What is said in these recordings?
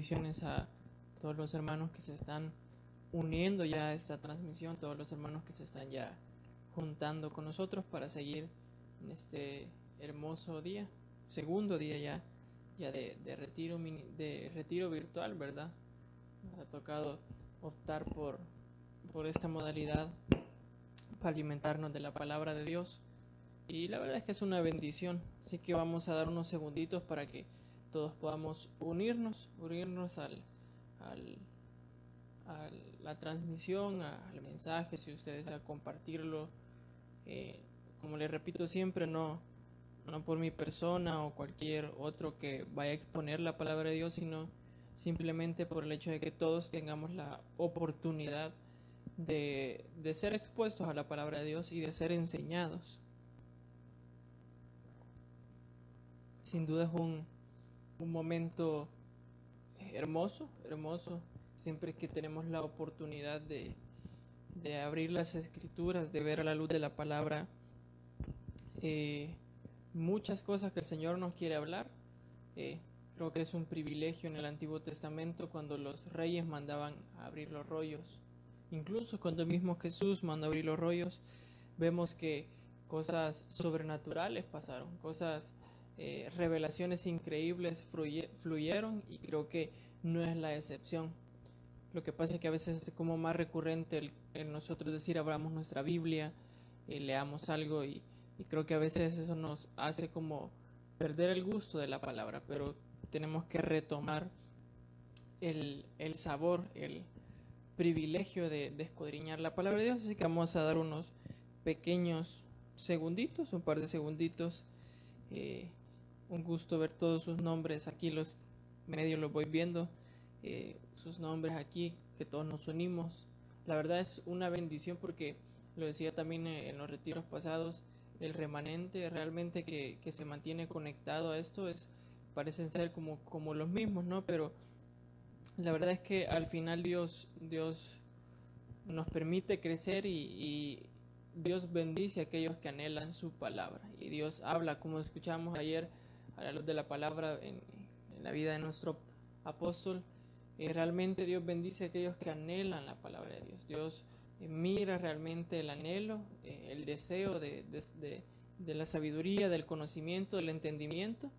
bendiciones a todos los hermanos que se están uniendo ya a esta transmisión, todos los hermanos que se están ya juntando con nosotros para seguir en este hermoso día, segundo día ya de retiro virtual, ¿verdad? Nos ha tocado optar por esta modalidad para alimentarnos de la palabra de Dios, y la verdad es que es una bendición. Así que vamos a dar unos segunditos para que todos podamos unirnos a la transmisión, al mensaje, si ustedes a compartirlo. Como les repito siempre, no por mi persona o cualquier otro que vaya a exponer la palabra de Dios, sino simplemente por el hecho de que todos tengamos la oportunidad de ser expuestos a la palabra de Dios y de ser enseñados. Sin duda es un momento hermoso, siempre que tenemos la oportunidad de abrir las escrituras, de ver a la luz de la palabra muchas cosas que el Señor nos quiere hablar. Creo que es un privilegio en el Antiguo Testamento cuando los reyes mandaban a abrir los rollos. Incluso cuando el mismo Jesús mandó a abrir los rollos, vemos que cosas sobrenaturales pasaron, revelaciones increíbles fluyeron, y creo que no es la excepción. Lo que pasa es que a veces es como más recurrente el nosotros decir abramos nuestra Biblia, leamos algo, y creo que a veces eso nos hace como perder el gusto de la palabra, pero tenemos que retomar el sabor, el privilegio de escudriñar la palabra de Dios. Así que vamos a dar unos pequeños segunditos, un par de segunditos. Un gusto ver todos sus nombres aquí, los voy viendo, sus nombres aquí, que todos nos unimos. La verdad es una bendición, porque lo decía también en los retiros pasados, el remanente realmente que se mantiene conectado a esto parecen ser como los mismos, ¿no? Pero la verdad es que al final Dios nos permite crecer, y Dios bendice a aquellos que anhelan su palabra, y Dios habla, como escuchamos ayer a la luz de la palabra en la vida de nuestro apóstol. Realmente Dios bendice a aquellos que anhelan la palabra de Dios. Dios mira realmente el anhelo, el deseo de la sabiduría, del conocimiento, del entendimiento,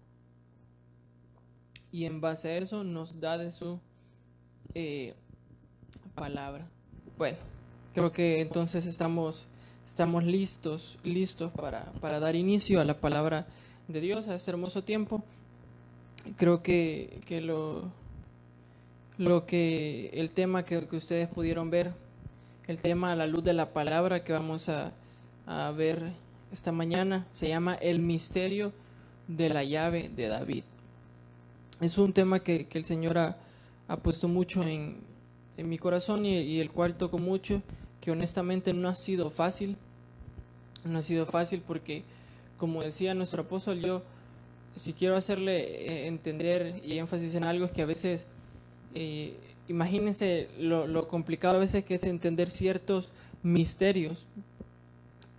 y en base a eso nos da de su palabra. Bueno, creo que entonces estamos listos para dar inicio a la palabra de Dios, a este hermoso tiempo. Creo que el tema que ustedes pudieron ver, el tema a la luz de la palabra que vamos a ver esta mañana, se llama el misterio de la llave de David. Es un tema que el Señor ha puesto mucho en mi corazón, y el cual toco mucho, que honestamente no ha sido fácil porque, como decía nuestro apóstol, yo si quiero hacerle entender y énfasis en algo, es que a veces imagínense lo complicado a veces que es entender ciertos misterios,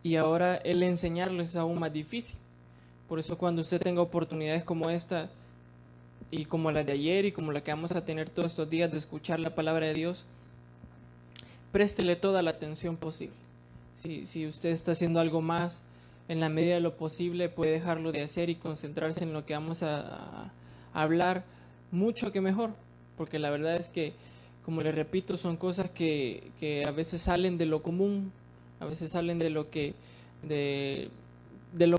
y ahora el enseñarlos es aún más difícil. Por eso, cuando usted tenga oportunidades como esta, y como la de ayer, y como la que vamos a tener todos estos días de escuchar la palabra de Dios, préstele toda la atención posible. Si usted está haciendo algo más, en la medida de lo posible puede dejarlo de hacer y concentrarse en lo que vamos a hablar, mucho que mejor, porque la verdad es que, como les repito, son cosas que a veces salen de lo común, a veces salen de lo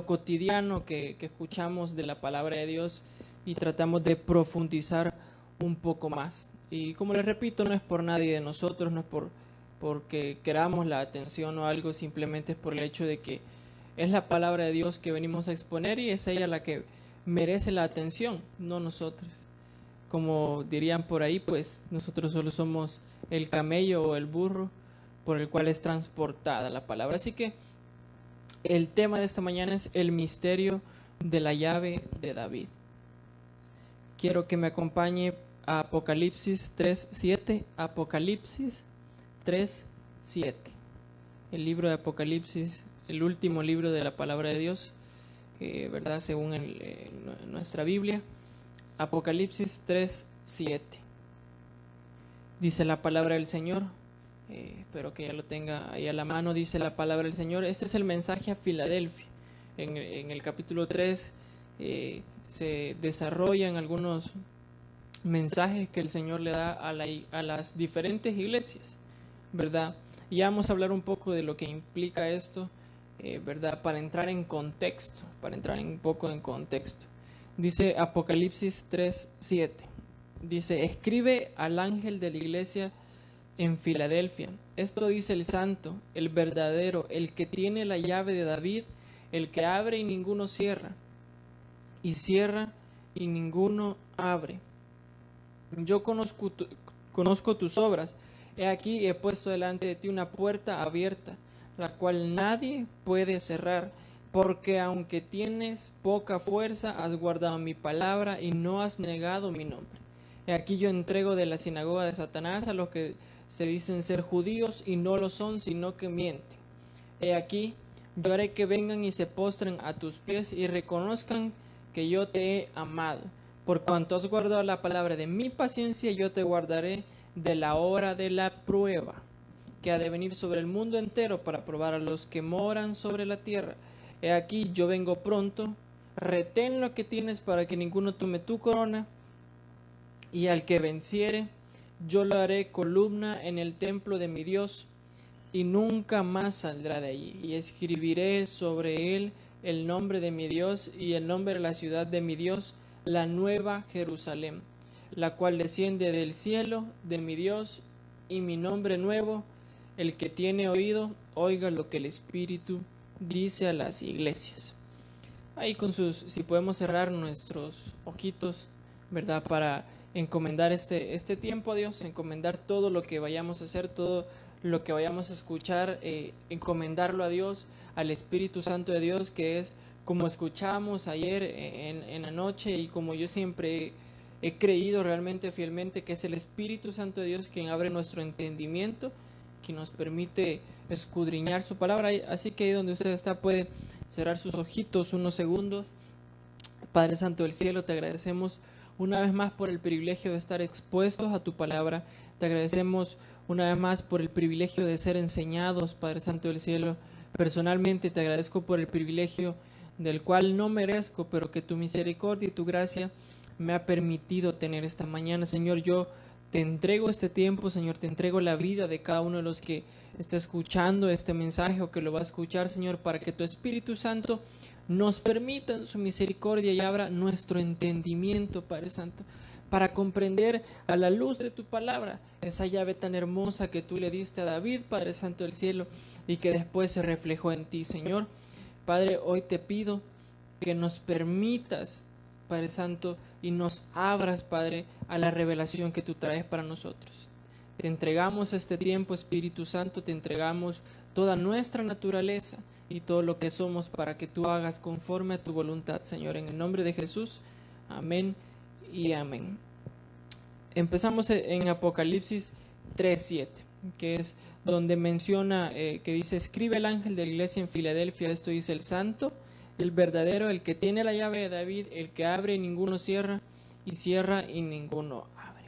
cotidiano que escuchamos de la palabra de Dios, y tratamos de profundizar un poco más. Y como les repito, no es por nadie de nosotros, no es porque queramos la atención o algo, simplemente es por el hecho de que es la palabra de Dios que venimos a exponer, y es ella la que merece la atención, no nosotros. Como dirían por ahí, pues nosotros solo somos el camello o el burro por el cual es transportada la palabra. Así que el tema de esta mañana es el misterio de la llave de David. Quiero que me acompañe a Apocalipsis 3:7. Apocalipsis 3:7. El libro de Apocalipsis, el último libro de la palabra de Dios, ¿verdad? Según nuestra Biblia. Apocalipsis 3:7. Dice la palabra del Señor, espero que ya lo tenga ahí a la mano. Dice la palabra del Señor. Este es el mensaje a Filadelfia. En el capítulo 3 se desarrollan algunos mensajes que el Señor le da a las diferentes iglesias, ¿verdad? Y vamos a hablar un poco de lo que implica esto, ¿verdad? Para entrar en contexto, un poco en contexto. Dice Apocalipsis 3:7. Dice: escribe al ángel de la iglesia en Filadelfia. Esto dice el santo, el verdadero, el que tiene la llave de David, el que abre y ninguno cierra, y cierra y ninguno abre. Yo conozco tus obras. He aquí, he puesto delante de ti una puerta abierta, la cual nadie puede cerrar, porque aunque tienes poca fuerza, has guardado mi palabra y no has negado mi nombre. He aquí yo entrego de la sinagoga de Satanás a los que se dicen ser judíos y no lo son, sino que mienten. He aquí, yo haré que vengan y se postren a tus pies y reconozcan que yo te he amado. Por cuanto has guardado la palabra de mi paciencia, yo te guardaré de la hora de la prueba, que ha de venir sobre el mundo entero para probar a los que moran sobre la tierra. He aquí, yo vengo pronto, retén lo que tienes para que ninguno tome tu corona, y al que venciere, yo lo haré columna en el templo de mi Dios, y nunca más saldrá de allí. Y escribiré sobre él el nombre de mi Dios y el nombre de la ciudad de mi Dios, la nueva Jerusalén, la cual desciende del cielo de mi Dios, y mi nombre nuevo. El que tiene oído, oiga lo que el Espíritu dice a las iglesias. Ahí si podemos cerrar nuestros ojitos, ¿verdad? Para encomendar este tiempo a Dios, encomendar todo lo que vayamos a hacer, todo lo que vayamos a escuchar, encomendarlo a Dios, al Espíritu Santo de Dios, que es como escuchamos ayer en la noche, y como yo siempre he creído realmente fielmente, que es el Espíritu Santo de Dios quien abre nuestro entendimiento, quien nos permite escudriñar su palabra. Así que ahí donde usted está puede cerrar sus ojitos unos segundos. Padre Santo del cielo, te agradecemos una vez más por el privilegio de estar expuestos a tu palabra. Te agradecemos una vez más por el privilegio de ser enseñados, Padre Santo del cielo. Personalmente te agradezco por el privilegio del cual no merezco, pero que tu misericordia y tu gracia me ha permitido tener esta mañana. Señor, yo te entrego este tiempo, Señor, te entrego la vida de cada uno de los que está escuchando este mensaje o que lo va a escuchar, Señor, para que tu Espíritu Santo nos permita en su misericordia y abra nuestro entendimiento, Padre Santo, para comprender a la luz de tu palabra esa llave tan hermosa que tú le diste a David, Padre Santo del cielo, y que después se reflejó en ti, Señor. Padre, hoy te pido que nos permitas, Padre Santo, y nos abras, Padre, a la revelación que tú traes para nosotros. Te entregamos este tiempo, Espíritu Santo, te entregamos toda nuestra naturaleza y todo lo que somos para que tú hagas conforme a tu voluntad, Señor. En el nombre de Jesús, amén y amén. Empezamos en Apocalipsis 3:7, que es donde menciona, que dice: escribe el ángel de la iglesia en Filadelfia, esto dice el santo, el verdadero, el que tiene la llave de David, el que abre y ninguno cierra, y cierra y ninguno abre.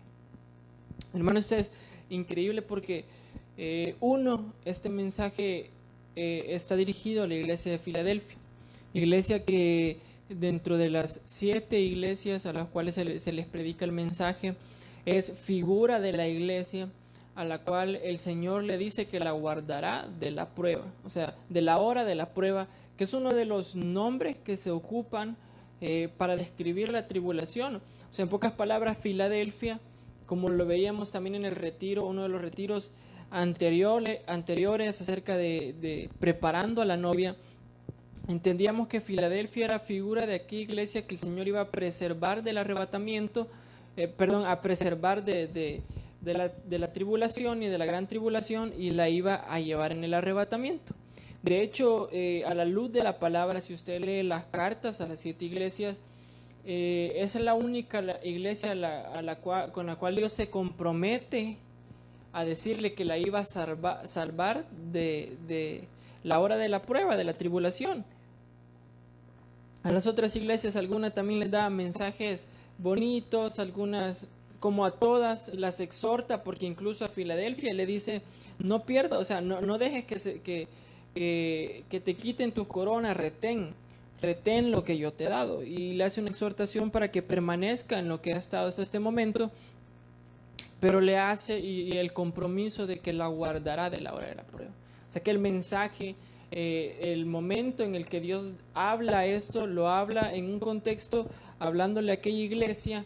Hermano, esto es increíble porque este mensaje está dirigido a la iglesia de Filadelfia, iglesia que dentro de las 7 iglesias a las cuales se les predica el mensaje, es figura de la iglesia a la cual el Señor le dice que la guardará de la prueba, o sea, de la hora de la prueba, que es uno de los nombres que se ocupan para describir la tribulación. O sea, en pocas palabras, Filadelfia, como lo veíamos también en el retiro, uno de los retiros anteriores acerca de preparando a la novia, entendíamos que Filadelfia era figura de aquella iglesia que el Señor iba a preservar del arrebatamiento, a preservar de la tribulación y de la gran tribulación, y la iba a llevar en el arrebatamiento. De hecho, a la luz de la palabra, si usted lee las cartas a las 7 iglesias, esa es la única iglesia con la cual Dios se compromete a decirle que la iba a salvar de la hora de la prueba, de la tribulación. A las otras iglesias, algunas también les da mensajes bonitos, algunas como a todas las exhorta, porque incluso a Filadelfia le dice, no pierdas, o sea, no dejes que te quiten tu corona, retén lo que yo te he dado. Y le hace una exhortación para que permanezca en lo que ha estado hasta este momento, pero le hace y el compromiso de que la guardará de la hora de la prueba. O sea que el mensaje, el momento en el que Dios habla esto, lo habla en un contexto, hablándole a aquella iglesia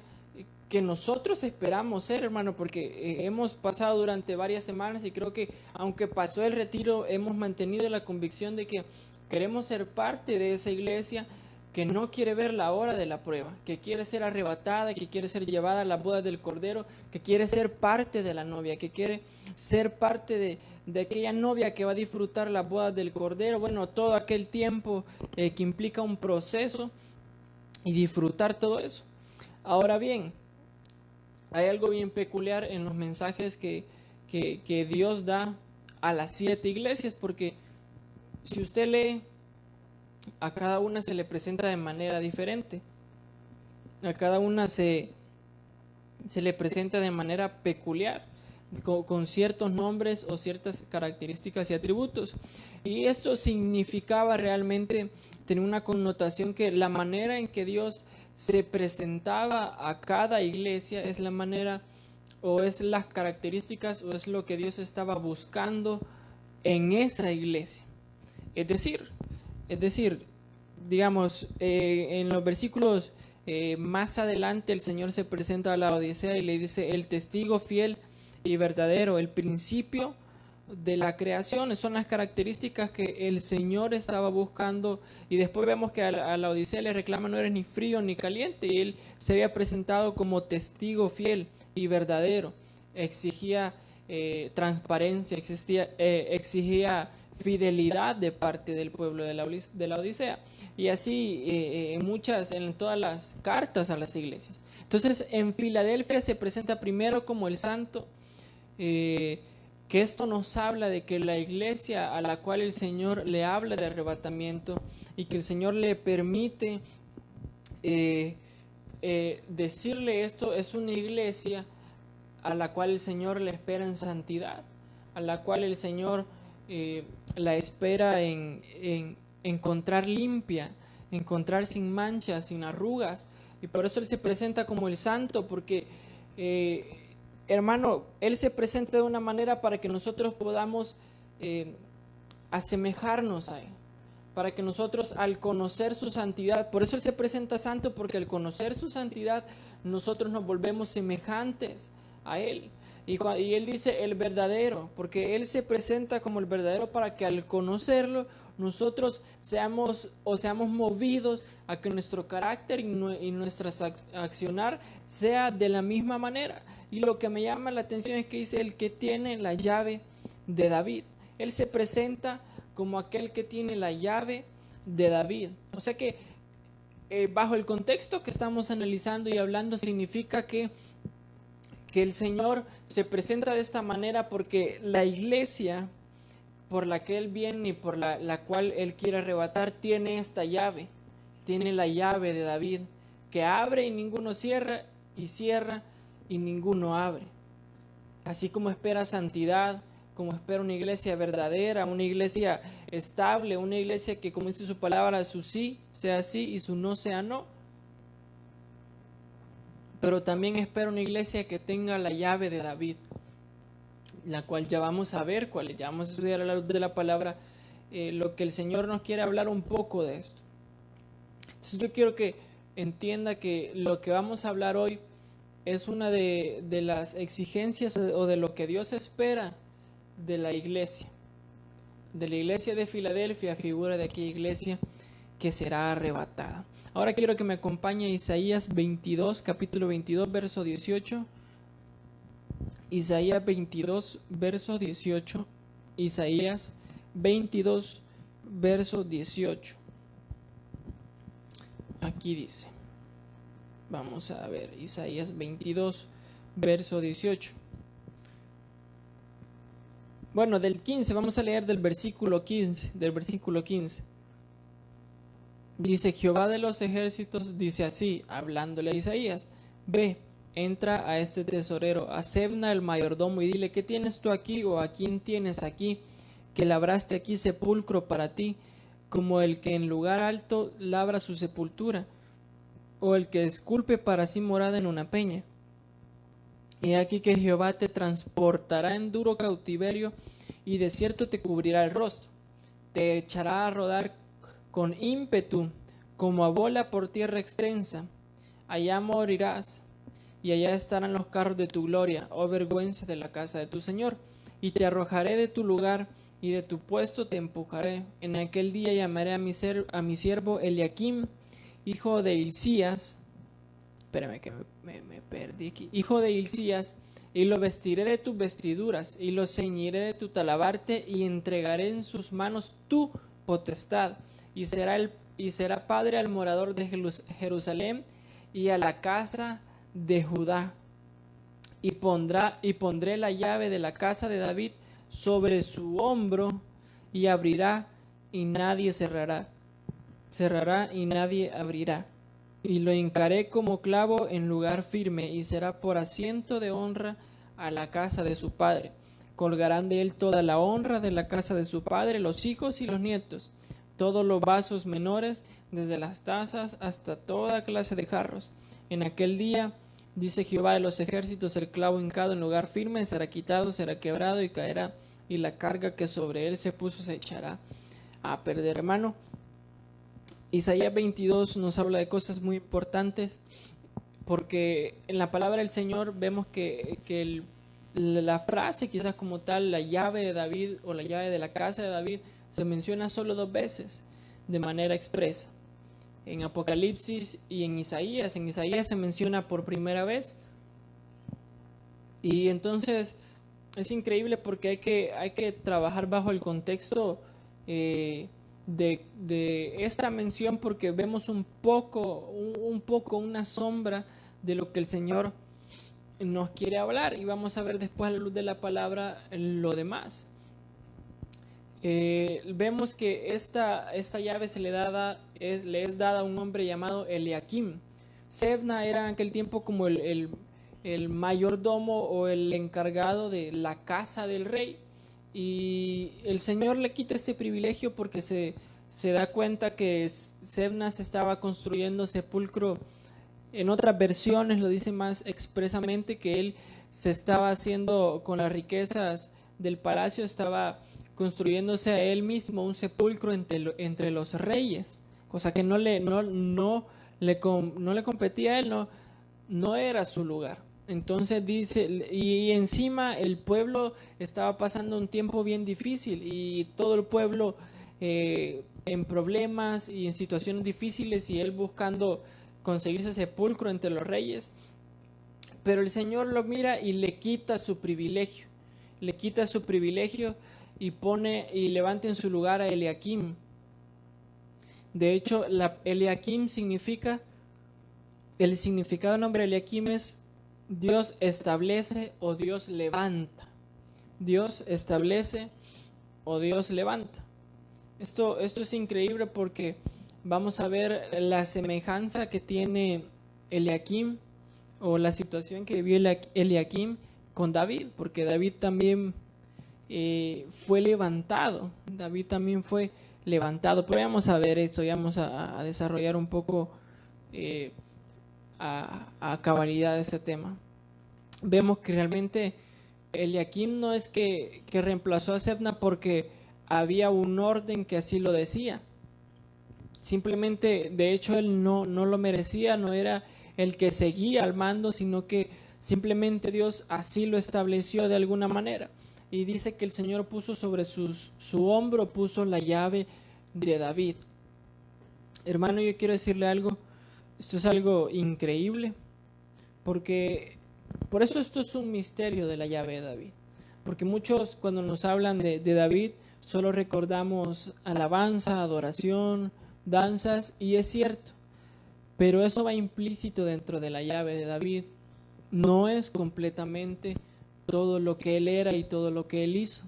que nosotros esperamos ser, hermano, porque hemos pasado durante varias semanas y creo que aunque pasó el retiro, hemos mantenido la convicción de que queremos ser parte de esa iglesia que no quiere ver la hora de la prueba, que quiere ser arrebatada, que quiere ser llevada a la boda del Cordero, que quiere ser parte de la novia, que quiere ser parte de aquella novia que va a disfrutar la boda del Cordero, bueno, todo aquel tiempo que implica un proceso y disfrutar todo eso. Ahora bien, hay algo bien peculiar en los mensajes que Dios da a las 7 iglesias, porque si usted lee, a cada una se le presenta de manera diferente. A cada una se le presenta de manera peculiar, con ciertos nombres o ciertas características y atributos. Y esto significaba realmente, tener una connotación que la manera en que Dios se presentaba a cada iglesia es la manera, o es las características, o es lo que Dios estaba buscando en esa iglesia. Es decir, digamos, en los versículos más adelante el Señor se presenta a la Odisea y le dice, el testigo fiel y verdadero, el principio de la creación, son las características que el Señor estaba buscando. Y después vemos que a la Odisea le reclama, no eres ni frío ni caliente, y él se había presentado como testigo fiel y verdadero, exigía transparencia, exigía fidelidad de parte del pueblo de la Odisea, y así en todas las cartas a las iglesias. Entonces en Filadelfia se presenta primero como el santo, que esto nos habla de que la iglesia a la cual el Señor le habla de arrebatamiento y que el Señor le permite decirle esto, es una iglesia a la cual el Señor le espera en santidad, a la cual el Señor la espera en encontrar limpia, encontrar sin manchas, sin arrugas. Y por eso Él se presenta como el santo, porque hermano, Él se presenta de una manera para que nosotros podamos asemejarnos a Él, para que nosotros al conocer su santidad, por eso Él se presenta santo, porque al conocer su santidad nosotros nos volvemos semejantes a Él. Y Él dice el verdadero, porque Él se presenta como el verdadero para que al conocerlo nosotros seamos movidos a que nuestro carácter y nuestra accionar sea de la misma manera. Y lo que me llama la atención es que dice el que tiene la llave de David. Él se presenta como aquel que tiene la llave de David. O sea que bajo el contexto que estamos analizando y hablando, significa que el Señor se presenta de esta manera porque la iglesia por la que Él viene y por la cual Él quiere arrebatar tiene esta llave, tiene la llave de David, que abre y ninguno cierra, y cierra y ninguno abre. Así como espera santidad, como espera una iglesia verdadera, una iglesia estable, una iglesia que, como dice su palabra, su sí sea sí y su no sea no. Pero también espera una iglesia que tenga la llave de David, la cual ya vamos a ver, ya vamos a estudiar a la luz de la palabra, lo que el Señor nos quiere hablar un poco de esto. Entonces yo quiero que entienda que lo que vamos a hablar hoy es una de las exigencias o de lo que Dios espera de la iglesia de Filadelfia, figura de aquella iglesia que será arrebatada. Ahora quiero que me acompañe a Isaías 22, capítulo 22, verso 18. Isaías 22, verso 18. Isaías 22, verso 18. Aquí dice, vamos a ver, Isaías 22, verso 18. Bueno, del 15, vamos a leer del versículo 15, Dice, Jehová de los ejércitos dice así, hablándole a Isaías, ve, entra a este tesorero, a Sebna el mayordomo, y dile: ¿qué tienes tú aquí, o a quién tienes aquí, que labraste aquí sepulcro para ti, como el que en lugar alto labra su sepultura, o el que esculpe para sí morada en una peña? He aquí que Jehová te transportará en duro cautiverio, y de cierto te cubrirá el rostro, te echará a rodar con ímpetu, como a bola por tierra extensa. Allá morirás, y allá estarán los carros de tu gloria, oh vergüenza de la casa de tu Señor. Y te arrojaré de tu lugar, y de tu puesto te empujaré. En aquel día llamaré a mi siervo Eliakim, hijo de Hilcías. Espérame que me perdí aquí. Hijo de Hilcías, y lo vestiré de tus vestiduras, y lo ceñiré de tu talabarte, y entregaré en sus manos tu potestad, y será padre al morador de Jerusalén y a la casa de Judá. Y pondré la llave de la casa de David sobre su hombro, y abrirá y nadie cerrará, cerrará y nadie abrirá. Y lo hincaré como clavo en lugar firme, y será por asiento de honra a la casa de su padre. Colgarán de él toda la honra de la casa de su padre, los hijos y los nietos, todos los vasos menores, desde las tazas hasta toda clase de jarros. En aquel día, dice Jehová de los ejércitos, el clavo hincado en lugar firme será quitado, será quebrado y caerá, y la carga que sobre él se puso se echará a perder. Hermano, Isaías 22 nos habla de cosas muy importantes, porque en la palabra del Señor vemos que la frase quizás como tal, la llave de David o la llave de la casa de David, se menciona solo 2 veces de manera expresa. En Apocalipsis y en Isaías. En Isaías se menciona por primera vez. Y entonces es increíble porque hay que trabajar bajo el contexto de esta mención, porque vemos un poco una sombra de lo que el Señor nos quiere hablar, y vamos a ver después a la luz de la palabra lo demás. Vemos que esta llave le es dada a un hombre llamado Eliakim. Sebna era en aquel tiempo como el mayordomo o el encargado de la casa del rey, y el Señor le quita este privilegio porque se da cuenta que Sebna se estaba construyendo sepulcro. En otras versiones lo dice más expresamente que él se estaba haciendo con las riquezas del palacio, estaba construyéndose a él mismo un sepulcro entre los reyes, cosa que no le competía a él, no era su lugar. Entonces dice, y encima el pueblo estaba pasando un tiempo bien difícil, y todo el pueblo en problemas y en situaciones difíciles, y él buscando conseguirse sepulcro entre los reyes. Pero el Señor lo mira y le quita su privilegio, y pone y levanta en su lugar a Eliakim. De hecho, Eliakim significa, el significado del nombre Eliakim es Dios establece o Dios levanta. Dios establece o Dios levanta. Esto es increíble porque vamos a ver la semejanza que tiene Eliakim, o la situación que vivió Eliakim con David, porque David también fue levantado. Pero vamos a ver esto, y vamos a desarrollar un poco a cabalidad ese tema. Vemos que realmente Eliakim no es que reemplazó a Sebna porque había un orden que así lo decía. Simplemente, de hecho, él no lo merecía, no era el que seguía al mando, sino que simplemente Dios así lo estableció de alguna manera. Y dice que el Señor puso sobre su hombro, puso la llave de David. Hermano, yo quiero decirle algo. Esto es algo increíble, porque por eso esto es un misterio de la llave de David. Porque muchos, cuando nos hablan de David, solo recordamos alabanza, adoración, danzas, y es cierto, pero eso va implícito dentro de la llave de David. No es completamente todo lo que él era y todo lo que él hizo.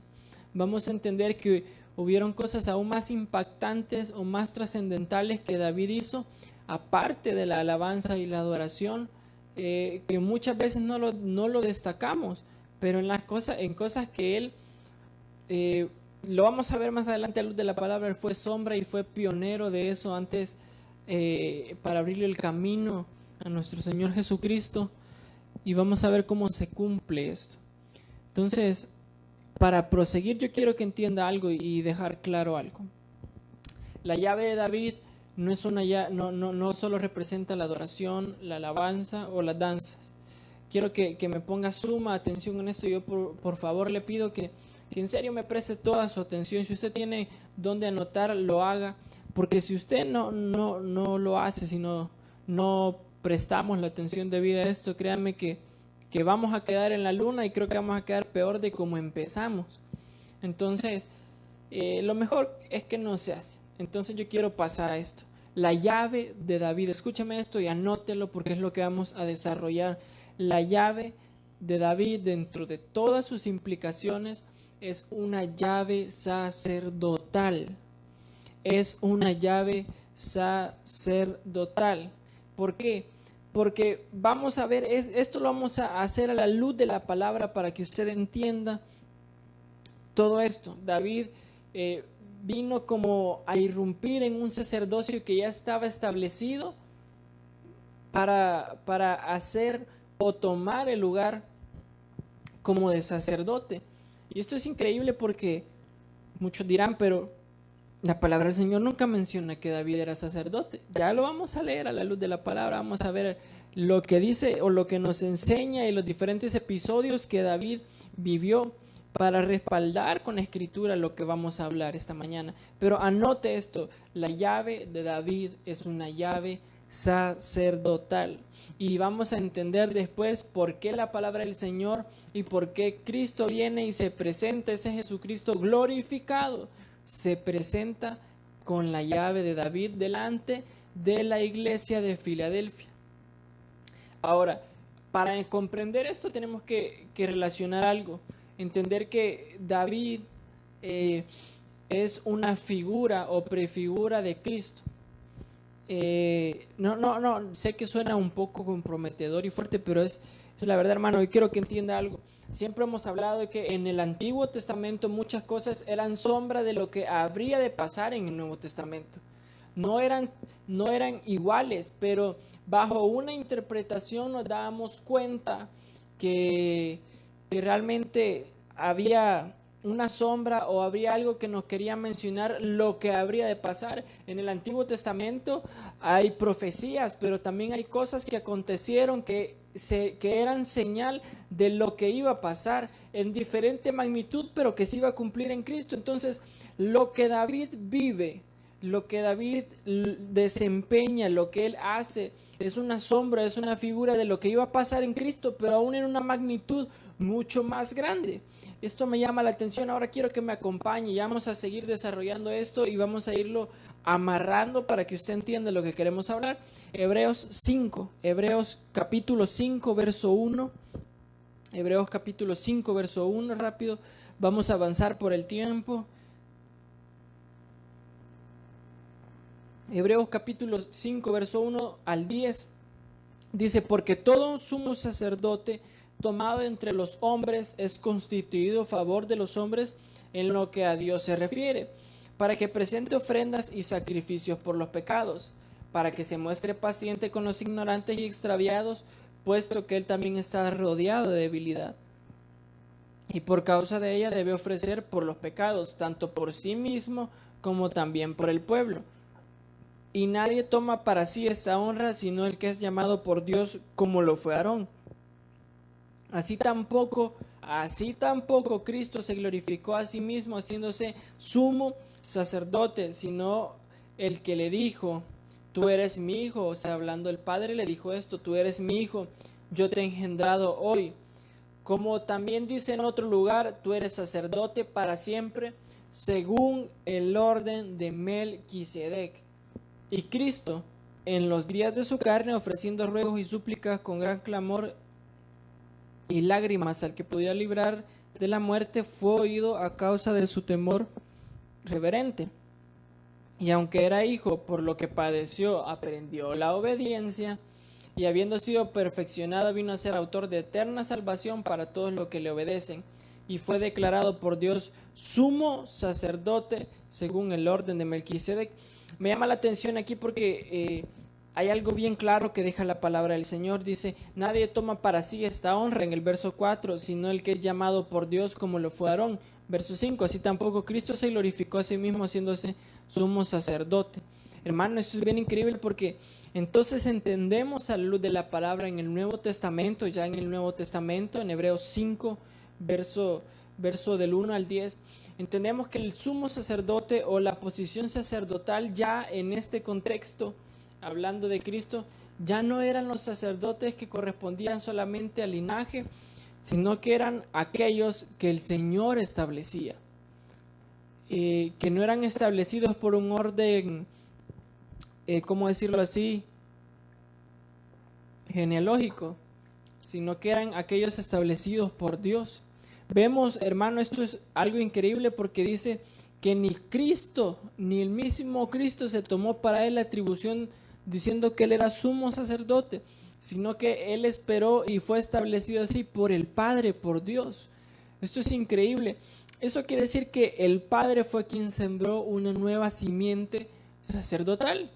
Vamos a entender que hubieron cosas aún más impactantes o más trascendentales que David hizo, aparte de la alabanza y la adoración. que muchas veces no lo destacamos, pero en cosas que él, lo vamos a ver más adelante a luz de la palabra, él fue sombra y fue pionero de eso antes, para abrirle el camino a nuestro Señor Jesucristo, y vamos a ver cómo se cumple esto. Entonces, para proseguir, yo quiero que entienda algo y dejar claro algo. La llave de David no es no solo representa la adoración, la alabanza o las danzas. Quiero que me ponga suma atención en esto. Yo por favor le pido que en serio me preste toda su atención. Si usted tiene donde anotar, lo haga, porque si usted no lo hace, si no prestamos la atención debida a esto, créanme que vamos a quedar en la luna, y creo que vamos a quedar peor de como empezamos. Entonces, lo mejor es que no se hace. Entonces yo quiero pasar a esto. La llave de David, escúchame esto y anótelo, porque es lo que vamos a desarrollar. La llave de David, dentro de todas sus implicaciones, es una llave sacerdotal. Es una llave sacerdotal. ¿Por qué? Porque vamos a ver, esto lo vamos a hacer a la luz de la palabra para que usted entienda todo esto. David vino como a irrumpir en un sacerdocio que ya estaba establecido para hacer o tomar el lugar como de sacerdote. Y esto es increíble porque muchos dirán, pero la palabra del Señor nunca menciona que David era sacerdote. Ya lo vamos a leer a la luz de la palabra, vamos a ver lo que dice o lo que nos enseña y los diferentes episodios que David vivió para respaldar con la escritura lo que vamos a hablar esta mañana. Pero anote esto, la llave de David es una llave sacerdotal. Y vamos a entender después por qué la palabra del Señor y por qué Cristo viene y se presenta, ese Jesucristo glorificado, se presenta con la llave de David delante de la iglesia de Filadelfia. Ahora, para comprender esto tenemos que relacionar algo. Entender que David es una figura o prefigura de Cristo. Sé que suena un poco comprometedor y fuerte, pero es la verdad, hermano. Y quiero que entienda algo. Siempre hemos hablado de que en el Antiguo Testamento muchas cosas eran sombra de lo que habría de pasar en el Nuevo Testamento. No eran iguales, pero bajo una interpretación nos dábamos cuenta que realmente había una sombra o habría algo que nos quería mencionar lo que habría de pasar. En el Antiguo Testamento hay profecías, pero también hay cosas que acontecieron que eran señal de lo que iba a pasar en diferente magnitud, pero que se iba a cumplir en Cristo. Entonces, lo que David vive, lo que David desempeña, lo que él hace, es una sombra, es una figura de lo que iba a pasar en Cristo, pero aún en una magnitud mucho más grande. Esto me llama la atención. Ahora quiero que me acompañe y vamos a seguir desarrollando esto y vamos a irlo amarrando para que usted entienda lo que queremos hablar. Hebreos capítulo 5, verso 1. Hebreos capítulo 5, verso 1, rápido. Vamos a avanzar por el tiempo. Hebreos capítulo 5, verso 1 al 10. Dice, porque todo sumo sacerdote tomado entre los hombres es constituido a favor de los hombres en lo que a Dios se refiere, para que presente ofrendas y sacrificios por los pecados, para que se muestre paciente con los ignorantes y extraviados, puesto que él también está rodeado de debilidad. Y por causa de ella debe ofrecer por los pecados, tanto por sí mismo como también por el pueblo. Y nadie toma para sí esta honra, sino el que es llamado por Dios, como lo fue Aarón. Así tampoco Cristo se glorificó a sí mismo, haciéndose sumo sacerdote, sino el que le dijo, tú eres mi hijo. O sea, hablando el Padre le dijo esto, tú eres mi hijo, yo te he engendrado hoy. Como también dice en otro lugar, tú eres sacerdote para siempre, según el orden de Melquisedec. Y Cristo, en los días de su carne, ofreciendo ruegos y súplicas con gran clamor y lágrimas al que podía librar de la muerte, fue oído a causa de su temor reverente. Y aunque era hijo, por lo que padeció, aprendió la obediencia, y habiendo sido perfeccionado vino a ser autor de eterna salvación para todos los que le obedecen, y fue declarado por Dios sumo sacerdote según el orden de Melquisedec. Me llama la atención aquí porque hay algo bien claro que deja la palabra del Señor. Dice, nadie toma para sí esta honra en el verso 4, sino el que es llamado por Dios como lo fue Aarón. Verso 5, así tampoco Cristo se glorificó a sí mismo haciéndose sumo sacerdote. Hermano, esto es bien increíble porque entonces entendemos a la luz de la palabra en el Nuevo Testamento, ya en el Nuevo Testamento, en Hebreos 5, verso del 1 al 10, entendemos que el sumo sacerdote o la posición sacerdotal ya en este contexto, hablando de Cristo, ya no eran los sacerdotes que correspondían solamente al linaje, sino que eran aquellos que el Señor establecía, que no eran establecidos por un orden, ¿cómo decirlo así?, genealógico, sino que eran aquellos establecidos por Dios. Vemos, hermano, esto es algo increíble porque dice que ni Cristo, ni el mismo Cristo se tomó para él la atribución diciendo que él era sumo sacerdote, sino que él esperó y fue establecido así por el Padre, por Dios. Esto es increíble. Eso quiere decir que el Padre fue quien sembró una nueva simiente sacerdotal,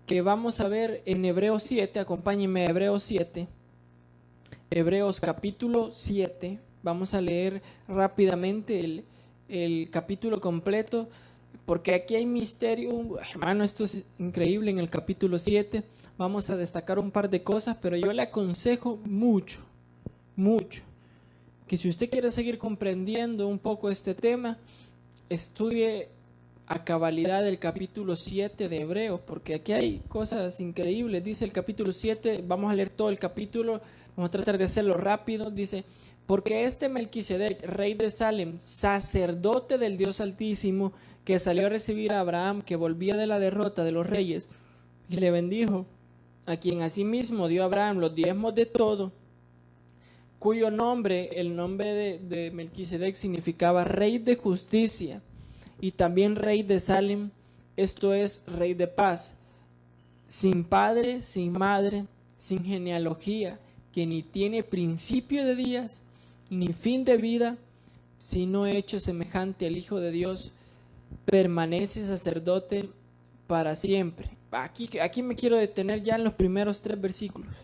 que vamos a ver en Hebreos 7, acompáñenme a Hebreos 7, Hebreos capítulo 7, vamos a leer rápidamente el capítulo completo, porque aquí hay misterio, hermano, esto es increíble. En el capítulo 7 vamos a destacar un par de cosas, pero yo le aconsejo mucho, que si usted quiere seguir comprendiendo un poco este tema, estudie a cabalidad el capítulo 7 de Hebreos, porque aquí hay cosas increíbles. Dice el capítulo 7, vamos a leer todo el capítulo, vamos a tratar de hacerlo rápido. Dice, porque este Melquisedec, rey de Salem, sacerdote del Dios Altísimo, que salió a recibir a Abraham, que volvía de la derrota de los reyes, y le bendijo, a quien asimismo dio a Abraham los diezmos de todo, cuyo nombre, el nombre de Melquisedec significaba rey de justicia, y también rey de Salem, esto es, rey de paz, sin padre, sin madre, sin genealogía, que ni tiene principio de días, ni fin de vida, sino hecho semejante al Hijo de Dios, permanece sacerdote para siempre. Aquí me quiero detener ya en los primeros 3 versículos.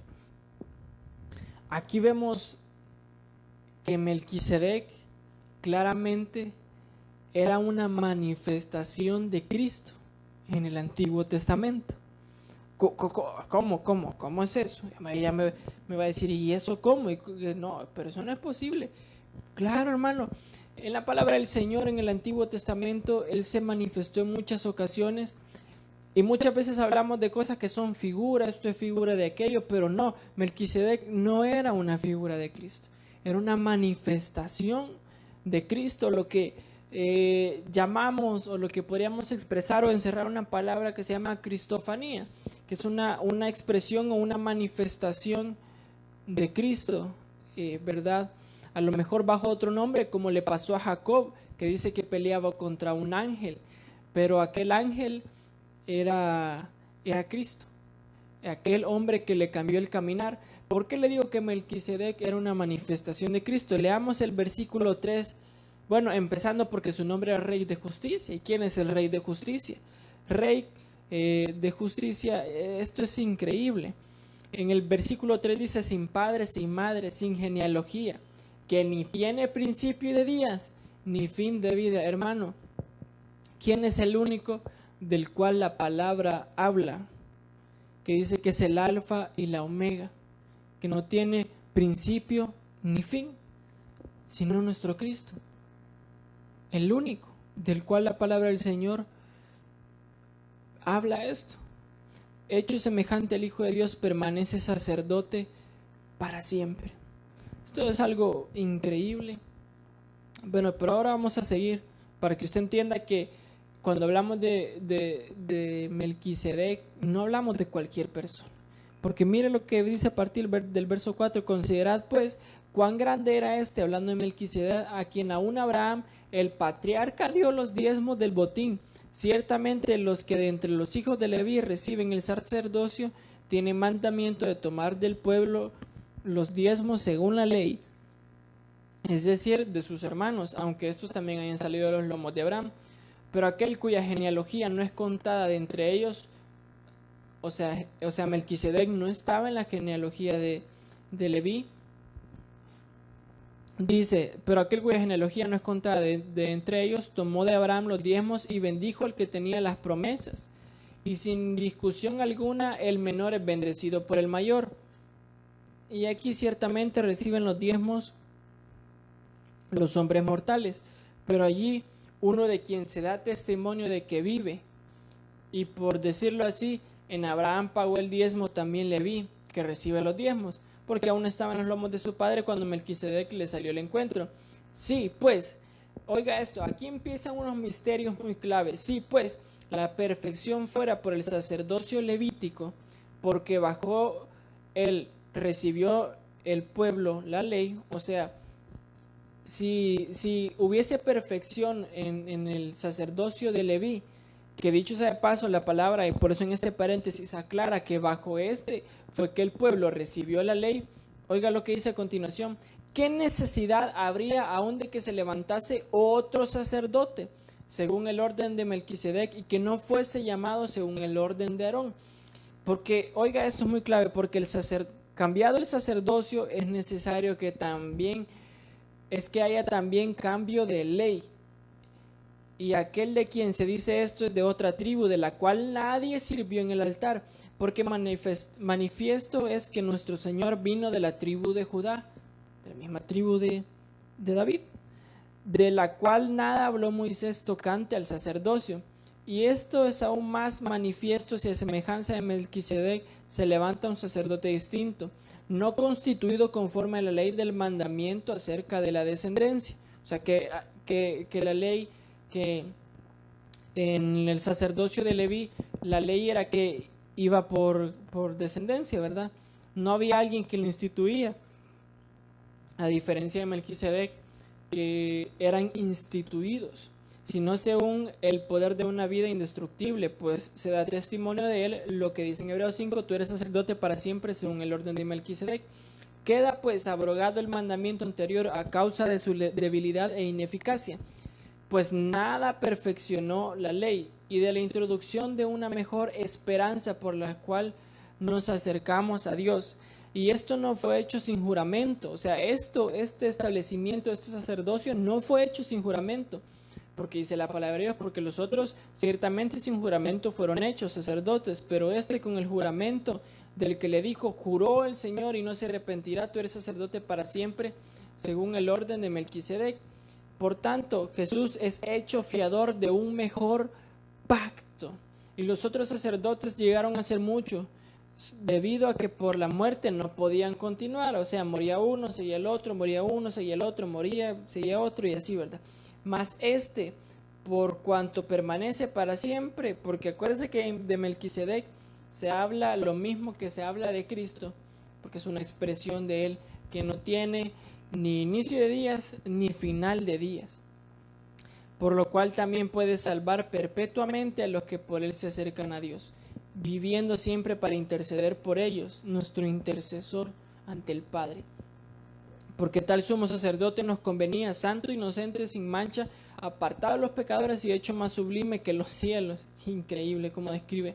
Aquí vemos que Melquisedec claramente era una manifestación de Cristo en el Antiguo Testamento. ¿Cómo es eso? Ella me va a decir, ¿y eso cómo? No, pero eso no es posible. Claro, hermano, en la palabra del Señor en el Antiguo Testamento, Él se manifestó en muchas ocasiones, y muchas veces hablamos de cosas que son figuras, esto es figura de aquello, pero no, Melquisedec no era una figura de Cristo, era una manifestación de Cristo, lo que llamamos, o lo que podríamos expresar o encerrar una palabra que se llama cristofanía, que es una expresión o una manifestación de Cristo, ¿verdad? A lo mejor bajo otro nombre, como le pasó a Jacob, que dice que peleaba contra un ángel, pero aquel ángel era Cristo, aquel hombre que le cambió el caminar. ¿Por qué le digo que Melquisedec era una manifestación de Cristo? Leamos el versículo 3. Bueno, empezando porque su nombre era Rey de Justicia. ¿Y quién es el Rey de Justicia? Rey de Justicia, esto es increíble. En el versículo 3 dice, sin padre, sin madre, sin genealogía, que ni tiene principio de días, ni fin de vida. Hermano, ¿quién es el único del cual la palabra habla? Que dice que es el alfa y la omega, que no tiene principio ni fin, sino nuestro Cristo. El único del cual la palabra del Señor habla esto. Hecho semejante al Hijo de Dios, permanece sacerdote para siempre. Esto es algo increíble. Bueno, pero ahora vamos a seguir para que usted entienda que cuando hablamos de Melquisedec, no hablamos de cualquier persona. Porque mire lo que dice a partir del verso 4, considerad pues cuán grande era este, hablando de Melquisedec, a quien aún Abraham, el patriarca, dio los diezmos del botín, ciertamente los que de entre los hijos de Leví reciben el sacerdocio tienen mandamiento de tomar del pueblo los diezmos según la ley, es decir, de sus hermanos, aunque estos también hayan salido de los lomos de Abraham. Pero aquel cuya genealogía no es contada de entre ellos, o sea, Melquisedec no estaba en la genealogía de Leví. Dice, pero aquel cuya genealogía no es contada de entre ellos, tomó de Abraham los diezmos y bendijo al que tenía las promesas. Y sin discusión alguna, el menor es bendecido por el mayor. Y aquí ciertamente reciben los diezmos los hombres mortales, pero allí uno de quien se da testimonio de que vive. Y por decirlo así, en Abraham pagó el diezmo también Leví, que recibe los diezmos, porque aún estaba en los lomos de su padre cuando Melquisedec le salió al encuentro. Sí, pues, oiga esto, aquí empiezan unos misterios muy claves. Sí, pues, la perfección fuera por el sacerdocio levítico, porque bajo él recibió el pueblo la ley. O sea, si hubiese perfección en el sacerdocio de Leví, que dicho sea de paso la palabra, y por eso en este paréntesis aclara que bajo este fue que el pueblo recibió la ley. Oiga lo que dice a continuación: ¿qué necesidad habría aún de que se levantase otro sacerdote según el orden de Melquisedec y que no fuese llamado según el orden de Aarón? Porque, oiga, esto es muy clave, porque cambiado el sacerdocio es necesario que haya también cambio de ley. Y aquel de quien se dice esto es de otra tribu, de la cual nadie sirvió en el altar, porque manifiesto es que nuestro Señor vino de la tribu de Judá, de la misma tribu de David, de la cual nada habló Moisés tocante al sacerdocio. Y esto es aún más manifiesto si a semejanza de Melquisedec se levanta un sacerdote distinto, no constituido conforme a la ley del mandamiento acerca de la descendencia. O sea, que la ley, que en el sacerdocio de Leví, la ley era que iba por descendencia, ¿verdad? No había alguien que lo instituía, a diferencia de Melquisedec, que eran instituidos, sino según el poder de una vida indestructible, pues se da testimonio de él lo que dice en Hebreos 5, tú eres sacerdote para siempre según el orden de Melquisedec. Queda pues abrogado el mandamiento anterior a causa de su debilidad e ineficacia, pues nada perfeccionó la ley, y de la introducción de una mejor esperanza por la cual nos acercamos a Dios. Y esto no fue hecho sin juramento. O sea, este establecimiento, este sacerdocio no fue hecho sin juramento, porque dice la palabra de Dios, porque los otros ciertamente sin juramento fueron hechos sacerdotes, pero este con el juramento del que le dijo, juró el Señor y no se arrepentirá, tú eres sacerdote para siempre, según el orden de Melquisedec. Por tanto, Jesús es hecho fiador de un mejor pacto. Y los otros sacerdotes llegaron a ser muchos, debido a que por la muerte no podían continuar. O sea, moría uno, seguía el otro, moría uno, seguía el otro, moría, seguía otro, y así, ¿verdad? Mas por cuanto permanece para siempre, porque acuérdense que de Melquisedec se habla lo mismo que se habla de Cristo, porque es una expresión de él que no tiene ni inicio de días ni final de días, por lo cual también puede salvar perpetuamente a los que por él se acercan a Dios, viviendo siempre para interceder por ellos, nuestro intercesor ante el Padre. Porque tal sumo sacerdote nos convenía, santo, inocente, sin mancha, apartado de los pecadores y hecho más sublime que los cielos. Increíble como describe